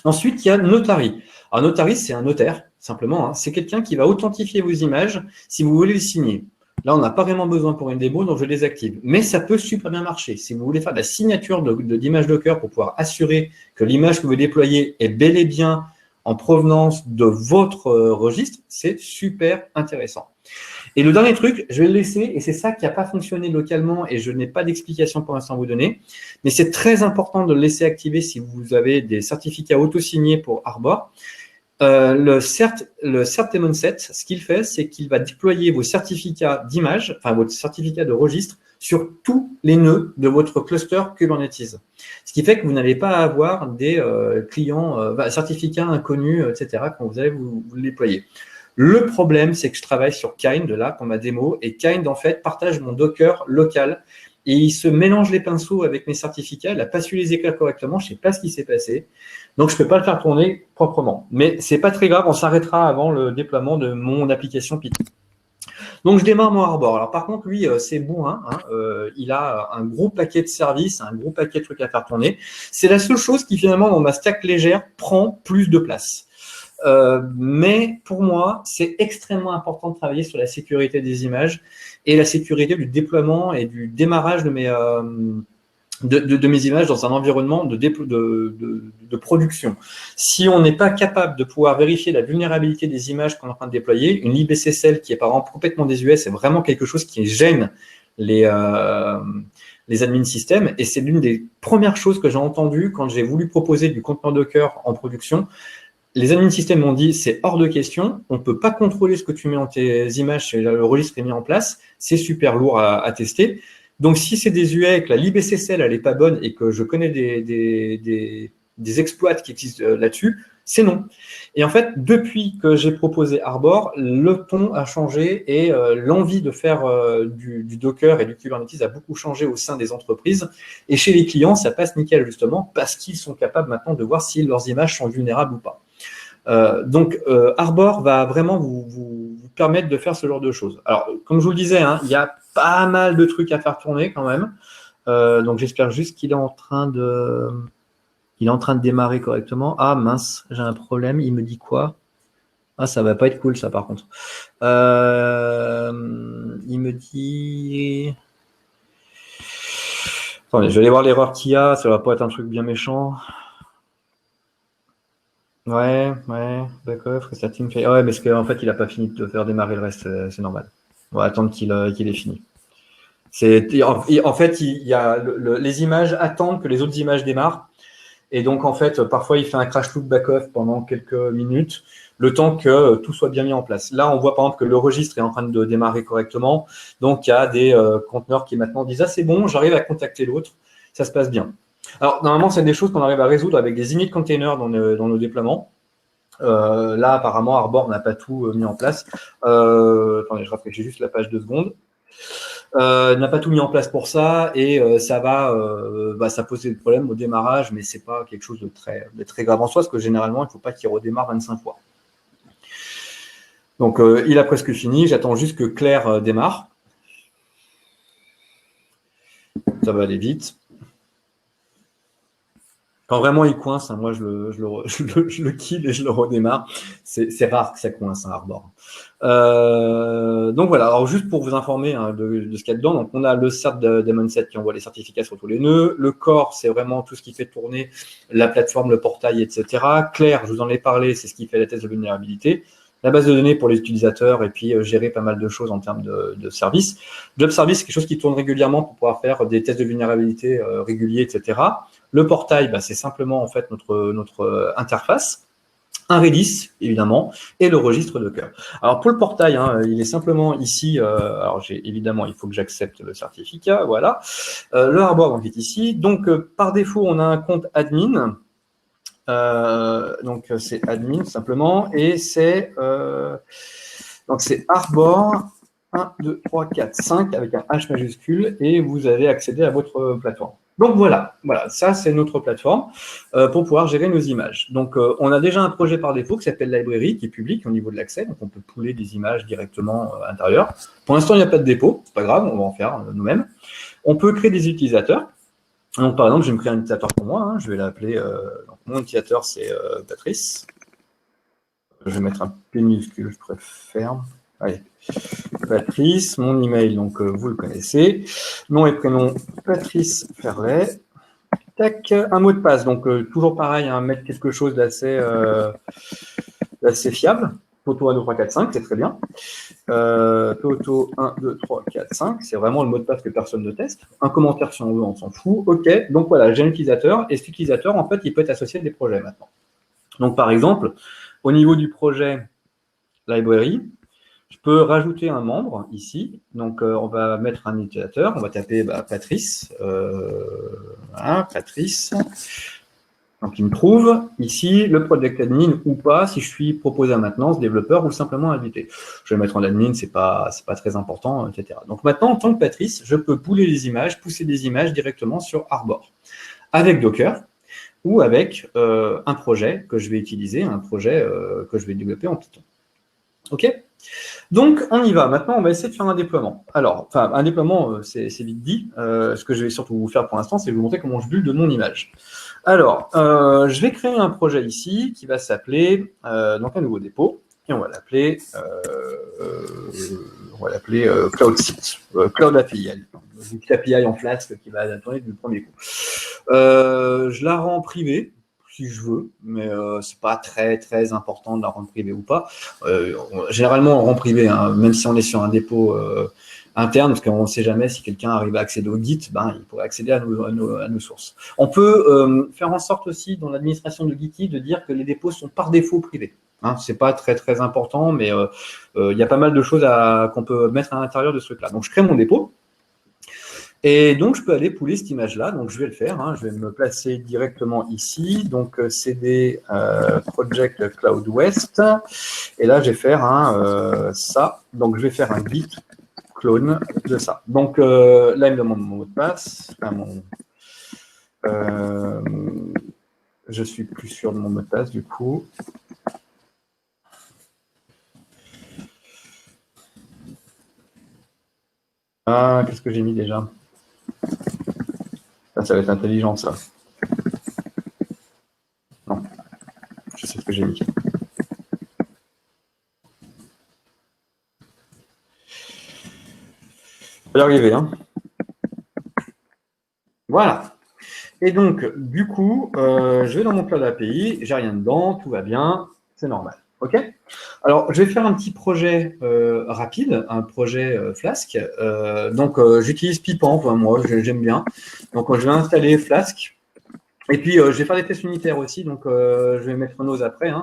Ensuite, il y a Notary. Alors, Notary, c'est un notaire, simplement. Hein. C'est quelqu'un qui va authentifier vos images si vous voulez les signer. Là, on n'a pas vraiment besoin pour une démo, donc je les active. Mais ça peut super bien marcher. Si vous voulez faire de la signature d'image Docker pour pouvoir assurer que l'image que vous déployez est bel et bien en provenance de votre registre, c'est super intéressant. Et le dernier truc, je vais le laisser, et c'est ça qui n'a pas fonctionné localement, et je n'ai pas d'explication pour l'instant à vous donner, mais c'est très important de le laisser activer si vous avez des certificats auto-signés pour Arbor. Le CertDaemon Set, ce qu'il fait, c'est qu'il va déployer vos certificats d'image, enfin votre certificat de registre, sur tous les nœuds de votre cluster Kubernetes. Ce qui fait que vous n'allez pas avoir des clients, certificats inconnus, etc., quand vous allez vous le déployer. Le problème, c'est que je travaille sur Kind, là, pour ma démo, et Kind, en fait, partage mon Docker local, et il se mélange les pinceaux avec mes certificats, il n'a pas su les écrire correctement, je ne sais pas ce qui s'est passé, donc je ne peux pas le faire tourner proprement. Mais ce n'est pas très grave, on s'arrêtera avant le déploiement de mon application Python. Donc je démarre mon Arbor. Alors par contre, lui, c'est bourrin, hein, il a un gros paquet de services, un gros paquet de trucs à faire tourner. C'est la seule chose qui, finalement, dans ma stack légère, prend plus de place. Mais pour moi, c'est extrêmement important de travailler sur la sécurité des images et la sécurité du déploiement et du démarrage de mes images dans un environnement de production. Si on n'est pas capable de pouvoir vérifier la vulnérabilité des images qu'on est en train de déployer, une libSSL qui est par exemple complètement désuet, c'est vraiment quelque chose qui gêne les admin systèmes, et c'est l'une des premières choses que j'ai entendues quand j'ai voulu proposer du conteneur Docker en production. Les admin systèmes m'ont dit, c'est hors de question, on ne peut pas contrôler ce que tu mets dans tes images, le registre est mis en place, c'est super lourd à tester. Donc, si c'est des UE, que la libSSL, elle n'est pas bonne et que je connais des exploits qui existent là-dessus, c'est non. Et en fait, depuis que j'ai proposé Arbor, le ton a changé et l'envie de faire du Docker et du Kubernetes a beaucoup changé au sein des entreprises. Et chez les clients, ça passe nickel, justement, parce qu'ils sont capables maintenant de voir si leurs images sont vulnérables ou pas. Donc, Arbor va vraiment vous permettre de faire ce genre de choses. Alors, comme je vous le disais, hein, il y a pas mal de trucs à faire tourner quand même. Donc, j'espère juste qu'il est en train de démarrer correctement. Ah, mince, j'ai un problème. Il me dit quoi? Ah, ça va pas être cool, ça, par contre. Il me dit... Attendez, je vais aller voir l'erreur qu'il y a. Ça va pas être un truc bien méchant. Ouais, d'accord, restarting fait. Ouais, parce qu'en fait, il n'a pas fini de faire démarrer le reste, c'est normal. On va attendre qu'il ait fini. En fait, les images attendent que les autres images démarrent. Et donc, en fait, parfois, il fait un crash loop back-off pendant quelques minutes, le temps que tout soit bien mis en place. Là, on voit par exemple que le registre est en train de démarrer correctement. Donc, il y a des conteneurs qui maintenant disent « Ah, c'est bon, j'arrive à contacter l'autre, ça se passe bien ». Alors, normalement, c'est des choses qu'on arrive à résoudre avec des init containers dans nos déploiements. Là, apparemment, Arbor n'a pas tout mis en place. Attendez, je rafraîchis juste la page 2 secondes. N'a pas tout mis en place pour ça, et ça pose des problèmes au démarrage, mais c'est pas quelque chose de très grave en soi, parce que généralement, il ne faut pas qu'il redémarre 25 fois. Donc, il a presque fini. J'attends juste que Claire démarre. Ça va aller vite. Quand vraiment il coince, hein, moi je le kill et je le redémarre. C'est rare que ça coince, un Arbor. Donc voilà, alors juste pour vous informer hein, de ce qu'il y a dedans, donc on a le CertDaemon Set qui envoie les certificats sur tous les nœuds. Le core, c'est vraiment tout ce qui fait tourner la plateforme, le portail, etc. Claire, je vous en ai parlé, c'est ce qui fait la test de vulnérabilité. La base de données pour les utilisateurs et puis gérer pas mal de choses en termes de services. Job Service, c'est quelque chose qui tourne régulièrement pour pouvoir faire des tests de vulnérabilité réguliers, etc. Le portail, c'est simplement en fait notre interface. Un Redis, évidemment, et le registre Docker. Alors, pour le portail, hein, il est simplement ici, alors évidemment, il faut que j'accepte le certificat, voilà. Le Arbor, donc, est ici. Donc, par défaut, on a un compte admin. Donc, c'est admin, simplement, et c'est donc c'est Arbor 1, 2, 3, 4, 5 avec un H majuscule et vous avez accédé à votre plateforme. Donc voilà, ça c'est notre plateforme pour pouvoir gérer nos images. Donc on a déjà un projet par défaut qui s'appelle Library, qui est public au niveau de l'accès, donc on peut pouler des images directement à l'intérieur. Pour l'instant, il n'y a pas de dépôt, c'est pas grave, on va en faire nous-mêmes. On peut créer des utilisateurs. Donc par exemple, je vais me créer un utilisateur pour moi, je vais l'appeler, mon utilisateur c'est Patrice. Je vais mettre un P minuscule, je préfère. Allez, Patrice, mon email, donc vous le connaissez. Nom et prénom, Patrice Ferlet. Tac, un mot de passe, donc toujours pareil, mettre quelque chose d'assez fiable. Toto 1, 2, 3, 4, 5, c'est très bien. Toto 1, 2, 3, 4, 5, c'est vraiment le mot de passe que personne ne teste. Un commentaire si on veut, on s'en fout. OK, donc voilà, j'ai un utilisateur, et cet utilisateur, en fait, il peut être associé à des projets maintenant. Donc par exemple, au niveau du projet Library, je peux rajouter un membre ici. Donc, on va mettre un utilisateur. On va taper Patrice. Voilà, Patrice. Donc, il me trouve ici le project admin ou pas, si je suis proposé à maintenance, développeur ou simplement invité. Je vais mettre en admin, c'est pas très important, etc. Donc, maintenant, en tant que Patrice, je peux pouler les images, pousser des images directement sur Arbor avec Docker ou avec un projet que je vais utiliser, un projet que je vais développer en Python. OK ? Donc, on y va. Maintenant, on va essayer de faire un déploiement. Alors, un déploiement, c'est vite dit. Ce que je vais surtout vous faire pour l'instant, c'est vous montrer comment je build mon image. Alors, je vais créer un projet ici qui va s'appeler, donc un nouveau dépôt, et on va l'appeler Cloud Site, Cloud API. Une petite API en Flask qui va tourner du premier coup. Je la rends privée, si je veux, mais c'est pas très important de la rendre privée ou pas. Généralement, on rend privé, même si on est sur un dépôt interne, parce qu'on ne sait jamais si quelqu'un arrive à accéder au Git, il pourrait accéder à nos sources. On peut faire en sorte aussi, dans l'administration de Git, de dire que les dépôts sont par défaut privés. C'est pas très important, mais il y a pas mal de choses qu'on peut mettre à l'intérieur de ce truc-là. Donc, je crée mon dépôt. Et donc, je peux aller pouler cette image-là. Donc, je vais le faire. Je vais me placer directement ici. Donc, CD Project Cloud West. Et là, je vais faire ça. Donc, je vais faire un git clone de ça. Donc, là, il me demande mon mot de passe. Je suis plus sûr de mon mot de passe, du coup. Qu'est-ce que j'ai mis déjà ? Ça va être intelligent, ça. Non, je sais ce que j'ai mis. Je vais y arriver. Voilà. Et donc, du coup, je vais dans mon Cloud API, j'ai rien dedans, tout va bien, c'est normal. OK ? Alors, je vais faire un petit projet rapide, un projet Flask. Donc, j'utilise Pipenv, moi, j'aime bien. Donc, je vais installer Flask. Et puis, je vais faire des tests unitaires aussi, donc je vais mettre Nose après.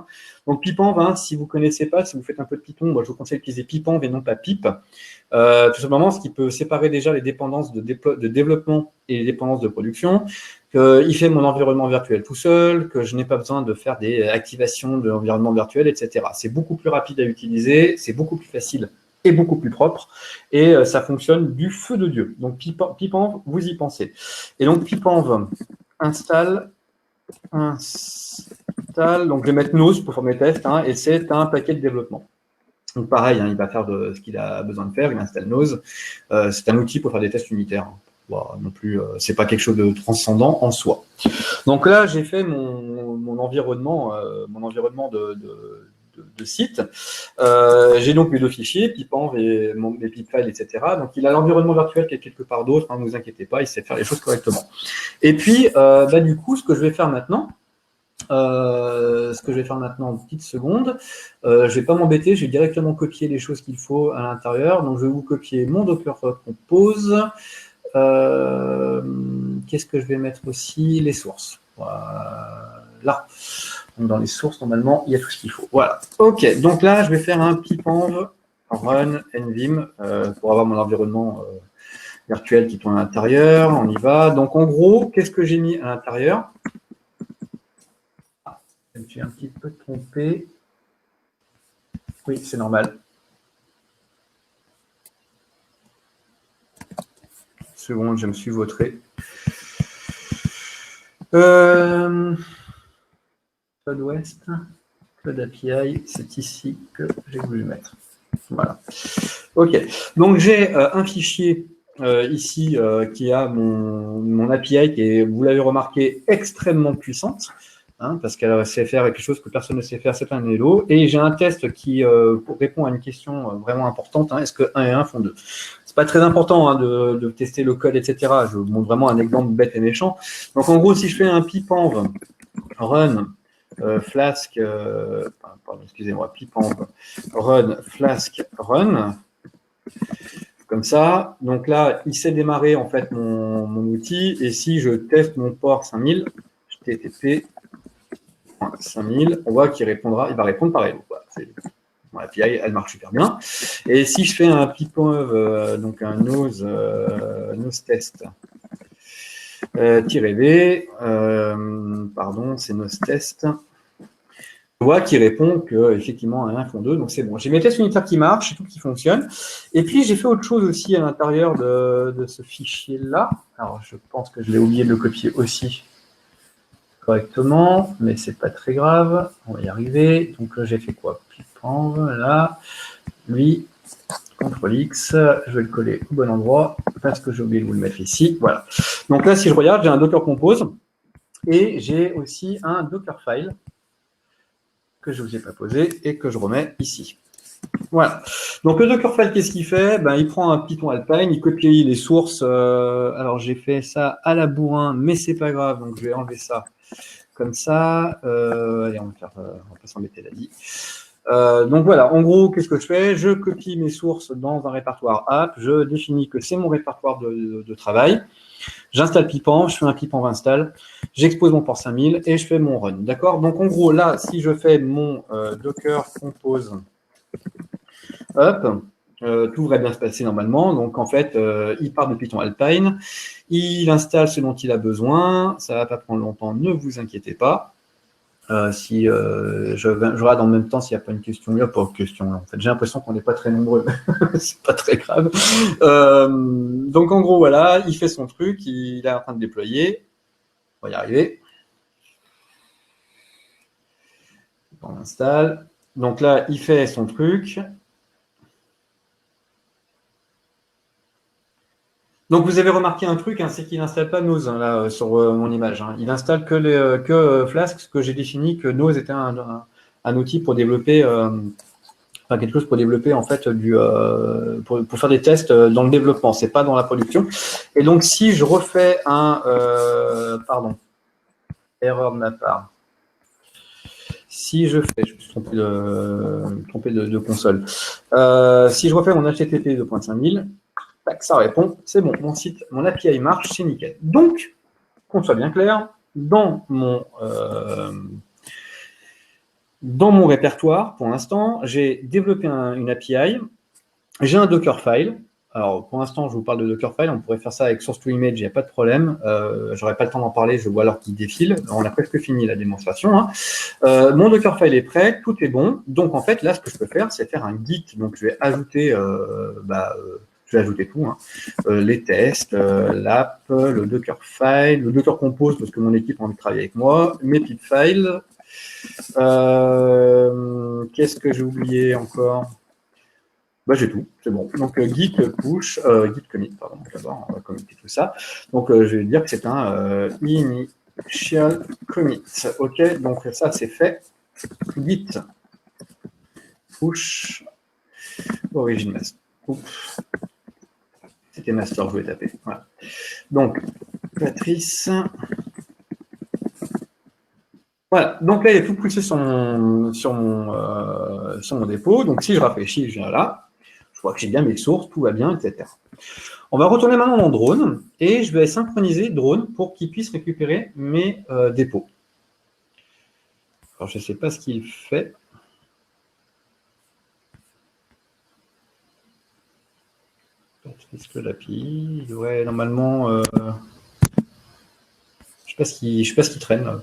Donc, Pipenv, si vous ne connaissez pas, si vous faites un peu de Python, moi, je vous conseille d'utiliser Pipenv et non pas Pip. Tout simplement, ce qui peut séparer déjà les dépendances de développement et les dépendances de production, qu'il fait mon environnement virtuel tout seul, que je n'ai pas besoin de faire des activations de l'environnement virtuel, etc. C'est beaucoup plus rapide à utiliser, c'est beaucoup plus facile et beaucoup plus propre, et ça fonctionne du feu de Dieu. Donc, Pipenv, vous y pensez. Et donc, Pipenv installe, donc je vais mettre Nose pour faire mes tests, et c'est un paquet de développement. Donc pareil, il va faire ce qu'il a besoin de faire, il installe Nose. C'est un outil pour faire des tests unitaires. Non plus, c'est pas quelque chose de transcendant en soi. Donc là, j'ai fait mon environnement, de site. J'ai donc mes deux fichiers, Pipenv et mes pipfiles, etc. Donc il a l'environnement virtuel qui est quelque part d'autre, ne vous inquiétez pas, il sait faire les choses correctement. Et puis, du coup, ce que je vais faire maintenant, en petites secondes, je vais pas m'embêter, je vais directement copier les choses qu'il faut à l'intérieur. Donc, je vais vous copier mon Docker Compose. Qu'est-ce que je vais mettre aussi? Les sources. Voilà. Donc, dans les sources, normalement, il y a tout ce qu'il faut. Voilà. OK. Donc là, je vais faire un pipenv run nvim pour avoir mon environnement virtuel qui tourne à l'intérieur. On y va. Donc, en gros, qu'est-ce que j'ai mis à l'intérieur? Je me suis un petit peu trompé. Oui, c'est normal. seconde, je me suis vautré. Code West, Code API, c'est ici que j'ai voulu mettre. Voilà. OK. Donc, j'ai un fichier ici qui a mon API qui est, vous l'avez remarqué, extrêmement puissante. Hein, parce qu'elle sait faire quelque chose que personne ne sait faire, c'est un Hello. Et j'ai un test qui répond à une question vraiment importante. Hein, est-ce que 1 et 1 font 2? C'est pas très important hein, de tester le code, etc. Je vous montre vraiment un exemple bête et méchant. Donc, en gros, si je fais un pipenv run flask, pardon, excusez-moi, pipenv run flask run, comme ça. Donc là, il sait démarrer en fait mon outil. Et si je teste mon port 5000, http 5000, on voit qu'il répondra, il va répondre pareil. Voilà, mon API, elle marche super bien. Et si je fais un pipenv, donc un nose test -v, pardon, c'est nose test. On voit qu'il répond qu'effectivement, 1 font 2, donc c'est bon. J'ai mes tests unitaires qui marchent, et tout qui fonctionne. Et puis, j'ai fait autre chose aussi à l'intérieur de ce fichier-là. Alors, je pense que je l'ai oublié de le copier aussi correctement, mais c'est pas très grave. On va y arriver. Donc, j'ai fait quoi? Pipenv, là. Lui, CTRL-X, je vais le coller au bon endroit, parce que j'ai oublié de vous le mettre ici. Voilà. Donc là, si je regarde, j'ai un Docker Compose, et j'ai aussi un Dockerfile, que je ne vous ai pas posé et que je remets ici. Voilà. Donc le Dockerfile, qu'est-ce qu'il fait? Ben, il prend un Python Alpine, il copie les sources. Alors j'ai fait ça à la bourrin, mais c'est pas grave, donc je vais enlever ça comme ça. Allez, on va pas s'embêter la vie. Donc voilà, en gros, qu'est-ce que je fais? Je copie mes sources dans un répertoire app, je définis que c'est mon répertoire de travail. J'installe Pipenv, je fais un Pipenv install, j'expose mon port 5000 et je fais mon run. D'accord? Donc, en gros, là, si je fais mon Docker Compose up, tout devrait bien se passer normalement. Donc, en fait, il part de Python Alpine, il installe ce dont il a besoin. Ça ne va pas prendre longtemps, ne vous inquiétez pas. Si je regarde en même temps s'il n'y a pas une question, il n'y a pas de question. En fait, j'ai l'impression qu'on n'est pas très nombreux, c'est pas très grave. Donc en gros, voilà, il fait son truc, il est en train de déployer. On va y arriver. On installe. Donc là, il fait son truc. Donc vous avez remarqué un truc, hein, c'est qu'il n'installe pas Nose hein, là sur mon image. Hein. Il installe que Flask, que j'ai défini que Nose était un outil pour développer, enfin quelque chose pour développer en fait pour faire des tests dans le développement. C'est pas dans la production. Et donc si je refais un, pardon, erreur de ma part. Si je fais, je me suis trompé de console. Si je refais mon HTTP 2.5000. Tac, ça répond, c'est bon, mon site, mon API marche, c'est nickel. Donc, qu'on soit bien clair, dans mon répertoire, pour l'instant, j'ai développé une API, j'ai un Dockerfile. Alors, pour l'instant, je vous parle de Dockerfile, on pourrait faire ça avec source to image, il n'y a pas de problème. J'aurais pas le temps d'en parler, je vois alors qu'il défile. On a presque fini la démonstration. Hein. Mon Dockerfile est prêt, tout est bon. Donc, en fait, là, ce que je peux faire, c'est faire un Git. Donc, je vais ajouter je vais ajouter tout, hein. Les tests, l'app, le Dockerfile, le Docker Compose, parce que mon équipe a envie de travailler avec moi, mes pipfiles. Qu'est-ce que j'ai oublié encore? Bah, j'ai tout, c'est bon. Donc, git push, git commit, pardon, d'abord, on va committer tout ça. Donc, je vais dire que c'est un initial commit. OK, donc ça, c'est fait. Git push origin master. Oups. C'était master, je voulais taper. Voilà. Donc, Patrice. Voilà. Donc là, il est tout poussé sur mon dépôt. Donc, si je rafraîchis, je viens là. Je vois que j'ai bien mes sources, tout va bien, etc. On va retourner maintenant dans Drone et je vais synchroniser Drone pour qu'il puisse récupérer mes dépôts. Alors, je ne sais pas ce qu'il fait. Patrice que l'API, il devrait normalement. Je ne sais pas ce qu'il traîne. Là.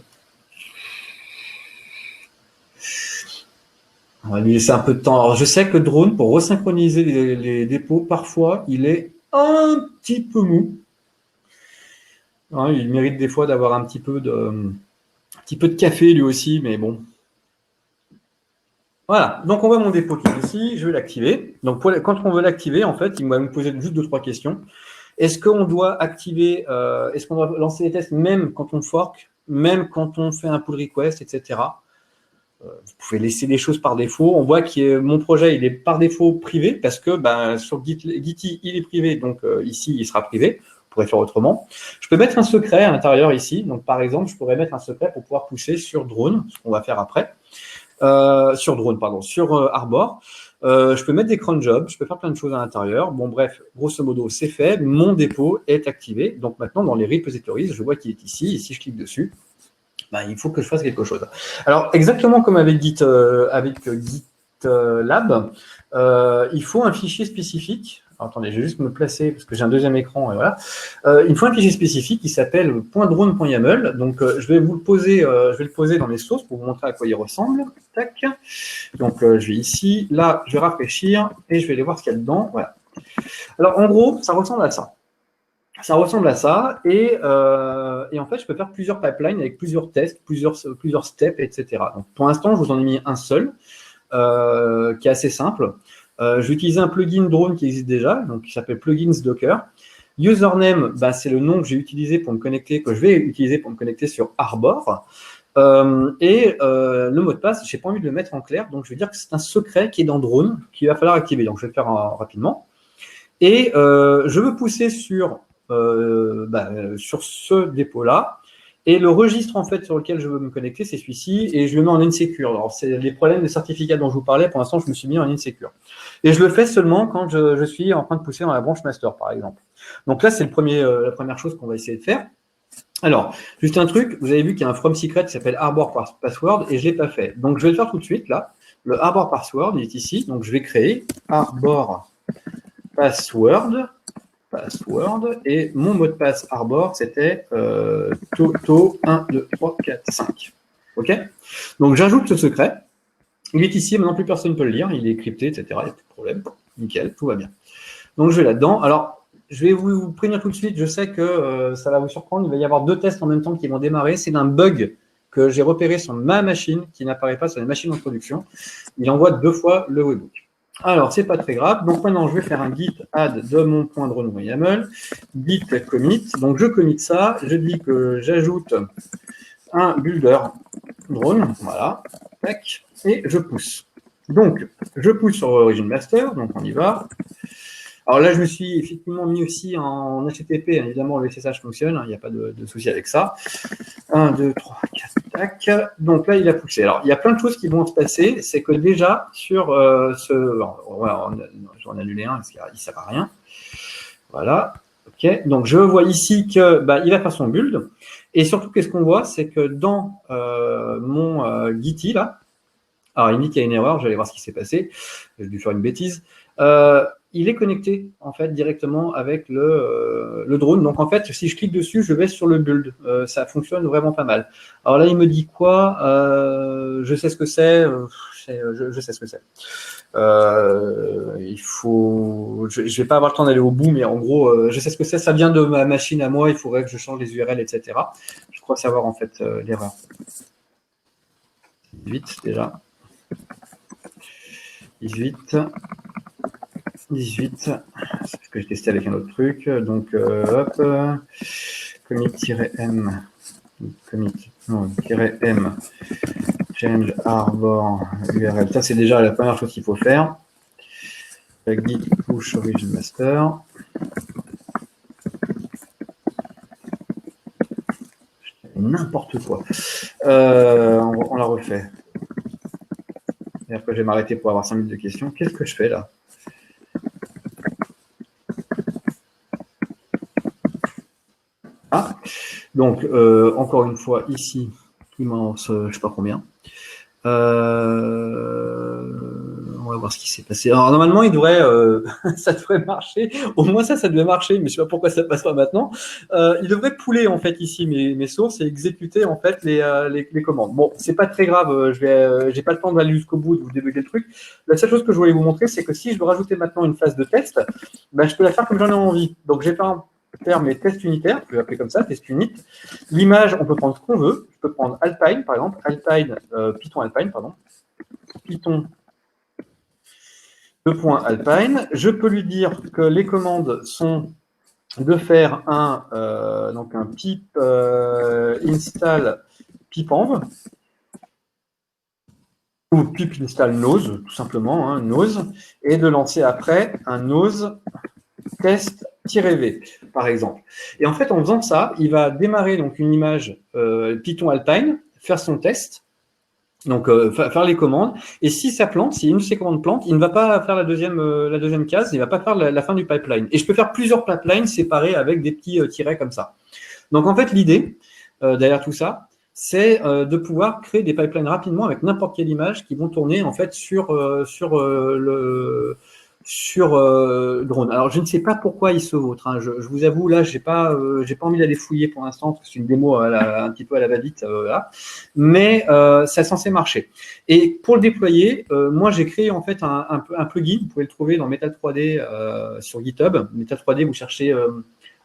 On va lui laisser un peu de temps. Alors, je sais que Drone, pour resynchroniser les dépôts, parfois, il est un petit peu mou. Hein, il mérite des fois d'avoir un petit peu de café lui aussi, mais bon. Voilà, donc on voit mon dépôt qui est ici, je vais l'activer. Donc quand on veut l'activer, en fait, il va me poser juste 2-3 questions. Est-ce qu'on doit activer, est-ce qu'on doit lancer les tests même quand on fork, même quand on fait un pull request, etc. Vous pouvez laisser des choses par défaut. On voit que mon projet, il est par défaut privé parce que sur Gitty, il est privé, donc ici, il sera privé. On pourrait faire autrement. Je peux mettre un secret à l'intérieur ici. Donc, par exemple, je pourrais mettre un secret pour pouvoir pousser sur drone, ce qu'on va faire après. Sur drone, pardon, sur Arbor. Je peux mettre des cron jobs, je peux faire plein de choses à l'intérieur. Bon, bref, grosso modo, c'est fait. Mon dépôt est activé. Donc maintenant, dans les repositories, je vois qu'il est ici. Et si je clique dessus, il faut que je fasse quelque chose. Alors, exactement comme avec GitLab, il faut un fichier spécifique. Alors, attendez, je vais juste me placer parce que j'ai un deuxième écran et voilà. Il faut un fichier spécifique qui s'appelle .drone.yaml. Donc, je vais vous le poser, je vais le poser dans les sources pour vous montrer à quoi il ressemble. Tac. Donc, je vais ici, là, je vais rafraîchir et je vais aller voir ce qu'il y a dedans. Voilà. Alors, en gros, ça ressemble à ça. Ça ressemble à ça, et en fait, je peux faire plusieurs pipelines avec plusieurs tests, plusieurs steps, etc. Donc, pour l'instant, je vous en ai mis un seul, qui est assez simple. Je vais utiliser un plugin drone qui existe déjà, donc qui s'appelle Plugins Docker. Username, c'est le nom que j'ai utilisé pour me connecter, que je vais utiliser pour me connecter sur Arbor. Le mot de passe, je n'ai pas envie de le mettre en clair, donc je vais dire que c'est un secret qui est dans drone, qu'il va falloir activer. Donc, je vais le faire rapidement. Et je veux pousser sur ce dépôt-là. Et le registre, en fait, sur lequel je veux me connecter, c'est celui-ci, et je le mets en insecure. Alors, c'est les problèmes de certificat dont je vous parlais. Pour l'instant, je me suis mis en insecure. Et je le fais seulement quand je suis en train de pousser dans la branche master, par exemple. Donc là, c'est la première chose qu'on va essayer de faire. Alors, juste un truc, vous avez vu qu'il y a un from secret qui s'appelle Arbor Password, et je ne l'ai pas fait. Donc, je vais le faire tout de suite, là. Le Arbor Password, il est ici. Donc, je vais créer Arbor Password, et mon mot de passe Arbor, c'était Toto 1, 2, 3, 4, 5. OK? Donc, j'ajoute ce secret. Il est ici, maintenant plus personne ne peut le lire, il est crypté, etc. Il n'y a plus de problème. Nickel, tout va bien. Donc, je vais là-dedans. Alors, je vais vous prévenir tout de suite, je sais que ça va vous surprendre, il va y avoir 2 tests en même temps qui vont démarrer. C'est d'un bug que j'ai repéré sur ma machine, qui n'apparaît pas sur les machines en production. Il envoie 2 fois le webhook. Alors, c'est pas très grave. Donc, maintenant, je vais faire un git add de mon .drone.yaml, git commit. Donc, je commit ça. Je dis que j'ajoute un builder drone. Voilà. Tac. Et je pousse. Donc, je pousse sur Origin Master. Donc, on y va. Alors là, je me suis effectivement mis aussi en HTTP. Évidemment, le SSH fonctionne. Il n'y a pas de souci avec ça. 1, 2, 3, 4, tac. Donc là, il a poussé. Alors, il y a plein de choses qui vont se passer. C'est que déjà, sur j'en ai annulé un parce qu'il ne sert à rien. Voilà. OK. Donc, je vois ici que il va faire son build. Et surtout, qu'est-ce qu'on voit? C'est que dans mon Gitty, là, alors il me dit qu'il y a une erreur. Je vais aller voir ce qui s'est passé. J'ai dû faire une bêtise. Il est connecté en fait directement avec le drone. Donc en fait, si je clique dessus, je vais sur le build. Ça fonctionne vraiment pas mal. Alors là, il me dit quoi? Je sais ce que c'est. Je sais ce que c'est. Il faut. Je vais pas avoir le temps d'aller au bout, mais en gros, je sais ce que c'est. Ça vient de ma machine à moi. Il faudrait que je change les URL, etc. Je crois savoir en fait l'erreur. Vite déjà. 18, c'est ce que j'ai testé avec un autre truc. Donc, hop, commit-m, change arbor URL. Ça, c'est déjà la première chose qu'il faut faire. Git push origin master. N'importe quoi. On la refait. Et après, je vais m'arrêter pour avoir 5 minutes de questions. Qu'est-ce que je fais là? Donc, encore une fois, ici, il m'en lance, je ne sais pas combien. On va voir ce qui s'est passé. Alors, normalement, il devrait, ça devrait marcher. Au moins, ça devait marcher, mais je ne sais pas pourquoi ça ne passe pas maintenant. Il devrait pouler, en fait, ici, mes sources et exécuter, en fait, les commandes. Bon, c'est pas très grave. J'ai pas le temps d'aller jusqu'au bout, de vous débugger le truc. La seule chose que je voulais vous montrer, c'est que si je veux rajouter maintenant une phase de test, je peux la faire comme j'en ai envie. Donc, j'ai fait faire mes tests unitaires, je vais l'appeler comme ça, test unit. L'image, on peut prendre ce qu'on veut. Je peux prendre Alpine, par exemple, Python Alpine, pardon. Python .alpine. Je peux lui dire que les commandes sont de faire donc un pip install pipenv ou pip install nose, tout simplement, hein, nose, et de lancer après un nose test-v, par exemple. Et en fait, en faisant ça, il va démarrer donc une image Python Alpine, faire son test, donc faire les commandes, et si ça plante, si une de ces commandes plante, il ne va pas faire la deuxième case, il ne va pas faire la fin du pipeline. Et je peux faire plusieurs pipelines séparés avec des petits tirets comme ça. Donc en fait, l'idée derrière tout ça, c'est de pouvoir créer des pipelines rapidement avec n'importe quelle image qui vont tourner en fait sur drone. Alors, je ne sais pas pourquoi il se vautre. Hein. Je vous avoue, là, j'ai pas envie d'aller fouiller pour l'instant, parce que c'est une démo un petit peu à la va-vite, là. Mais ça est censé marcher. Et pour le déployer, moi, j'ai créé en fait un plugin. Vous pouvez le trouver dans Metal 3D sur GitHub. Metal 3D, vous cherchez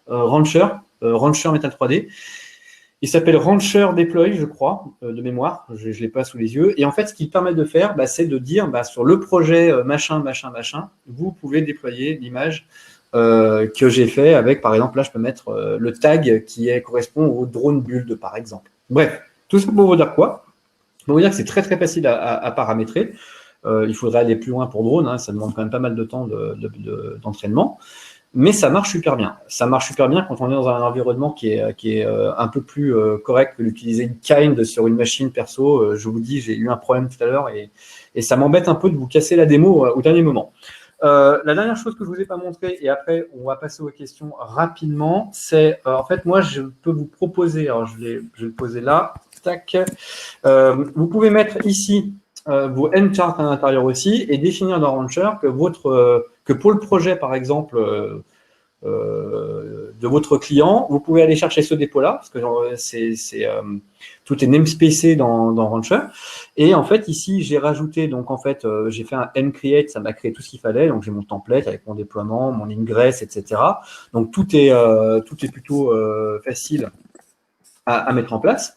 Rancher Metal 3D. Il s'appelle Rancher Deploy, je crois, de mémoire. Je ne l'ai pas sous les yeux. Et en fait, ce qu'il permet de faire, c'est de dire sur le projet machin, vous pouvez déployer l'image que j'ai fait avec, par exemple, là, je peux mettre le tag qui correspond au drone build, par exemple. Bref, tout ça pour vous dire quoi? Pour vous dire que c'est très, très facile à paramétrer. Il faudrait aller plus loin pour drone. Hein, ça demande quand même pas mal de temps d'entraînement. Mais ça marche super bien. Ça marche super bien quand on est dans un environnement qui est un peu plus correct que d'utiliser une kind sur une machine perso. Je vous dis, j'ai eu un problème tout à l'heure et ça m'embête un peu de vous casser la démo au dernier moment. La dernière chose que je ne vous ai pas montré, et après on va passer aux questions rapidement, c'est en fait moi je peux vous proposer, alors je vais le poser là, tac, vous pouvez mettre ici vos N-charts à l'intérieur aussi et définir dans Rancher que pour le projet, par exemple, de votre client, vous pouvez aller chercher ce dépôt-là, parce que tout est namespacé dans Rancher. Et en fait, ici, j'ai rajouté, donc en fait, j'ai fait un mcreate, ça m'a créé tout ce qu'il fallait. Donc, j'ai mon template avec mon déploiement, mon ingress, etc. Donc, tout est plutôt facile à mettre en place.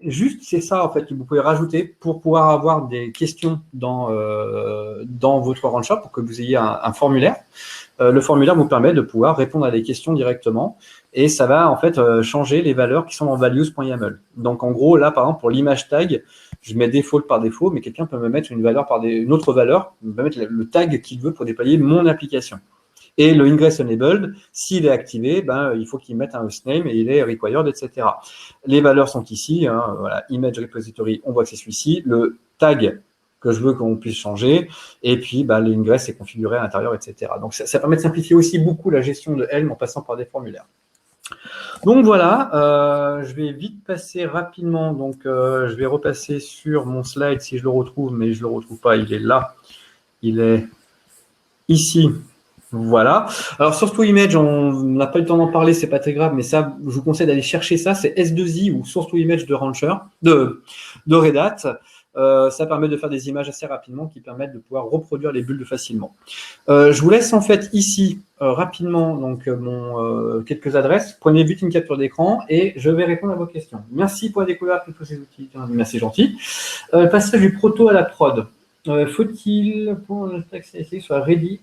Juste, c'est ça en fait que vous pouvez rajouter pour pouvoir avoir des questions dans votre Rancher pour que vous ayez un formulaire. Le formulaire vous permet de pouvoir répondre à des questions directement et ça va en fait changer les valeurs qui sont dans values.yaml. Donc en gros, là par exemple pour l'image tag, je mets default par défaut, mais quelqu'un peut me mettre une autre valeur, il peut mettre le tag qu'il veut pour déployer mon application. Et le ingress enabled, s'il est activé, il faut qu'il mette un hostname et il est required, etc. Les valeurs sont ici, hein, voilà, image repository, on voit que c'est celui-ci, le tag que je veux qu'on puisse changer, et puis l'ingress est configuré à l'intérieur, etc. Donc ça permet de simplifier aussi beaucoup la gestion de Helm en passant par des formulaires. Donc voilà, je vais vite passer rapidement, donc je vais repasser sur mon slide si je le retrouve, mais je ne le retrouve pas, il est là, il est ici. Voilà. Alors, Source to Image, on n'a pas eu le temps d'en parler, c'est pas très grave, mais ça, je vous conseille d'aller chercher ça. C'est S2I ou Source to Image de Rancher, de Red Hat. Ça permet de faire des images assez rapidement qui permettent de pouvoir reproduire les builds facilement. Je vous laisse en fait ici rapidement donc quelques adresses. Prenez vite une capture d'écran et je vais répondre à vos questions. Merci pour la découverte de tous ces outils. Merci gentil. Passage du proto à la prod. Faut-il pour le texte soit ready?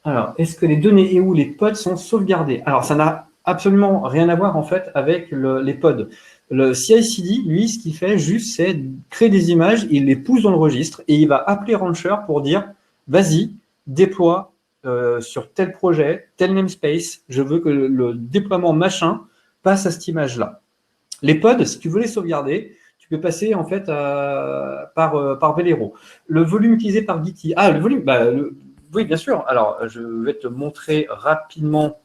Alors, est-ce que les données et où les pods sont sauvegardés? Alors, ça n'a absolument rien à voir en fait avec les pods. Le CI/CD, lui, ce qu'il fait juste, c'est créer des images, il les pousse dans le registre et il va appeler Rancher pour dire vas-y, déploie sur tel projet, tel namespace, je veux que le déploiement machin passe à cette image-là. Les pods, si tu veux les sauvegarder, tu peux passer en fait par Velero. Le volume utilisé par Gitee. Ah, le volume, oui, bien sûr. Alors, je vais te montrer rapidement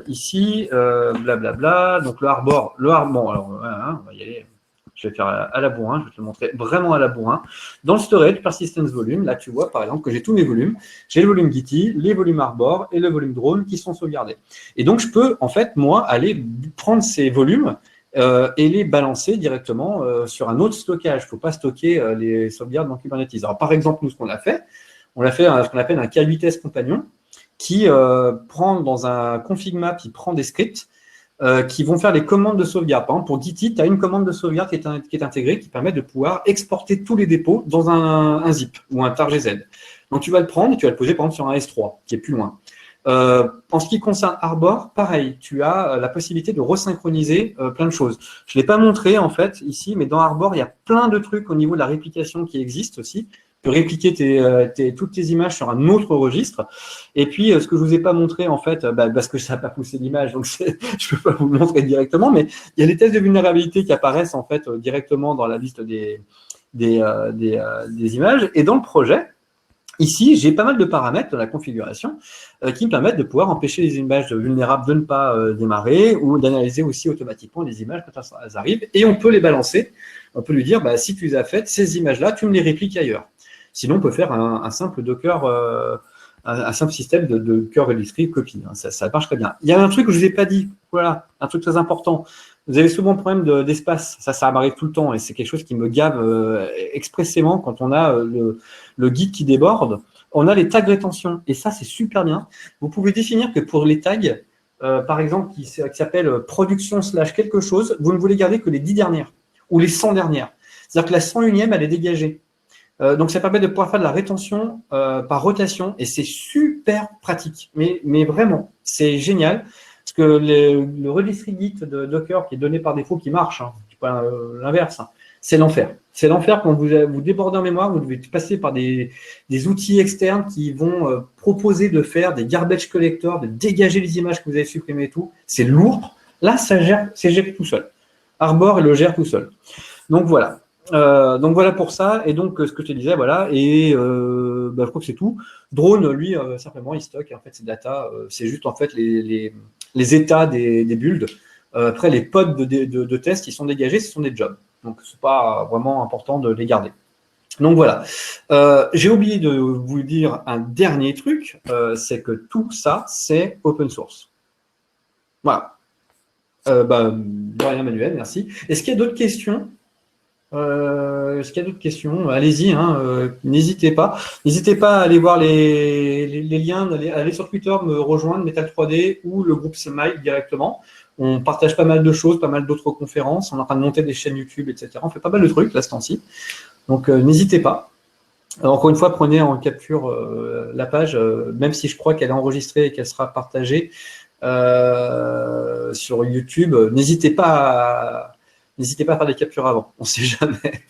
ici, blablabla. Donc, le Harbor. Bon, alors, voilà, on va y aller. Je vais faire à la bourrin. Je vais te le montrer vraiment à la bourrin. Dans le storage, persistence volume, là, tu vois, par exemple, que j'ai tous mes volumes. J'ai le volume Gitee, les volumes Harbor et le volume drone qui sont sauvegardés. Et donc, je peux, en fait, moi, aller prendre ces volumes et les balancer directement sur un autre stockage. Il ne faut pas stocker les sauvegardes dans Kubernetes. Alors, par exemple, nous, ce qu'on a fait, on a fait ce qu'on appelle un K8S compagnon. qui prend dans un config map, il prend des scripts qui vont faire les commandes de sauvegarde. Par exemple, pour Git, tu as une commande de sauvegarde qui est intégrée, qui permet de pouvoir exporter tous les dépôts dans un zip ou un tar GZ. Donc, tu vas le prendre et tu vas le poser, par exemple, sur un S3, qui est plus loin. En ce qui concerne Arbor, pareil, tu as la possibilité de resynchroniser plein de choses. Je ne l'ai pas montré, en fait, ici, mais dans Arbor, il y a plein de trucs au niveau de la réplication qui existent aussi. Tu peux répliquer toutes tes images sur un autre registre. Et puis, ce que je vous ai pas montré, en fait, parce que ça n'a pas poussé l'image, donc je peux pas vous le montrer directement, mais il y a les tests de vulnérabilité qui apparaissent, en fait, directement dans la liste des images. Et dans le projet, ici, j'ai pas mal de paramètres dans la configuration qui me permettent de pouvoir empêcher les images vulnérables de ne pas démarrer ou d'analyser aussi automatiquement les images quand elles arrivent. Et on peut les balancer. On peut lui dire, si tu les as faites, ces images-là, tu me les répliques ailleurs. Sinon, on peut faire un simple Docker, un simple système de Docker registry copy. Ça marche très bien. Il y a un truc que je ne vous ai pas dit. Voilà, un truc très important. Vous avez souvent un problème d'espace. Ça m'arrive tout le temps et c'est quelque chose qui me gave expressément quand on a le guide qui déborde. On a les tags rétention et ça, c'est super bien. Vous pouvez définir que pour les tags, par exemple, qui s'appelle production / quelque chose, vous ne voulez garder que les 10 dernières ou les 100 dernières. C'est-à-dire que la 101e, elle est dégagée. Donc, ça permet de pouvoir faire de la rétention par rotation et c'est super pratique. Mais vraiment, c'est génial. Parce que le registry Git de Docker qui est donné par défaut, qui marche, c'est pas l'inverse, c'est l'enfer. C'est l'enfer quand vous débordez en mémoire, vous devez passer par des outils externes qui vont proposer de faire des garbage collectors, de dégager les images que vous avez supprimées et tout. C'est lourd. Là, c'est géré tout seul. Arbor, il le gère tout seul. Donc voilà. Pour ça, et donc ce que je te disais, voilà, et je crois que c'est tout. Drone, lui, simplement, il stocke en fait ses data, c'est juste en fait les états des builds. Après, les pods de tests qui sont dégagés, ce sont des jobs. Donc, c'est pas vraiment important de les garder. Donc voilà. J'ai oublié de vous dire un dernier truc, c'est que tout ça, c'est open source. Voilà. De rien, Manuel, merci. Est-ce qu'il y a d'autres questions? Est-ce qu'il y a d'autres questions? Allez-y, n'hésitez pas. N'hésitez pas à aller voir les liens, aller sur Twitter, me rejoindre, Metal 3D ou le groupe Smile directement. On partage pas mal de choses, pas mal d'autres conférences. On est en train de monter des chaînes YouTube, etc. On fait pas mal de trucs là, ce temps-ci. Donc, n'hésitez pas. Encore une fois, prenez en capture la page, même si je crois qu'elle est enregistrée et qu'elle sera partagée sur YouTube. N'hésitez pas à faire des captures avant, on ne sait jamais.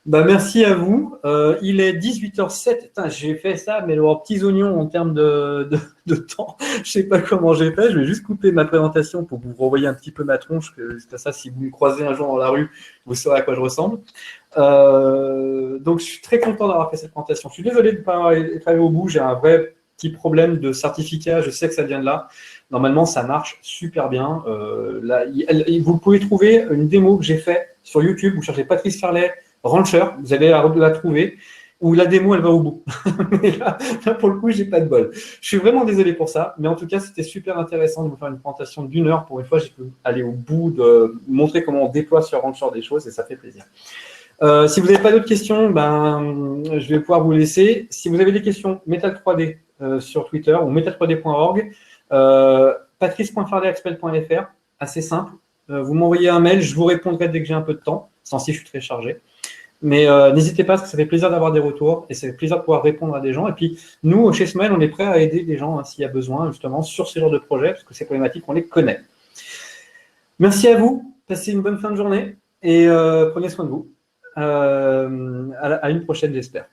Merci à vous. Il est 18h07. J'ai fait ça, mais en petits oignons en termes de temps. Je ne sais pas comment j'ai fait. Je vais juste couper ma présentation pour vous renvoyer un petit peu ma tronche. C'est ça, si vous me croisez un jour dans la rue, vous saurez à quoi je ressemble. Donc, je suis très content d'avoir fait cette présentation. Je suis désolé de ne pas être allé au bout. J'ai un vrai petit problème de certificat. Je sais que ça vient de là. Normalement, ça marche super bien. Vous pouvez trouver une démo que j'ai faite sur YouTube. Vous cherchez Patrice Farley, Rancher, vous allez la trouver, où la démo, elle va au bout. Mais là, pour le coup, j'ai pas de bol. Je suis vraiment désolé pour ça, mais en tout cas, c'était super intéressant de vous faire une présentation d'1 heure. Pour une fois, j'ai pu aller au bout, de montrer comment on déploie sur Rancher des choses, et ça fait plaisir. Si vous n'avez pas d'autres questions, je vais pouvoir vous laisser. Si vous avez des questions, Metal3D sur Twitter ou metal3d.org, patrice.farley@expel.fr, assez simple. Vous m'envoyez un mail, je vous répondrai dès que j'ai un peu de temps, sans si je suis très chargé. Mais n'hésitez pas, parce que ça fait plaisir d'avoir des retours et ça fait plaisir de pouvoir répondre à des gens. Et puis, nous, chez Smile, on est prêt à aider des gens s'il y a besoin, justement, sur ce genre de projet, parce que ces problématiques, on les connaît. Merci à vous, passez une bonne fin de journée et prenez soin de vous. À une prochaine, j'espère.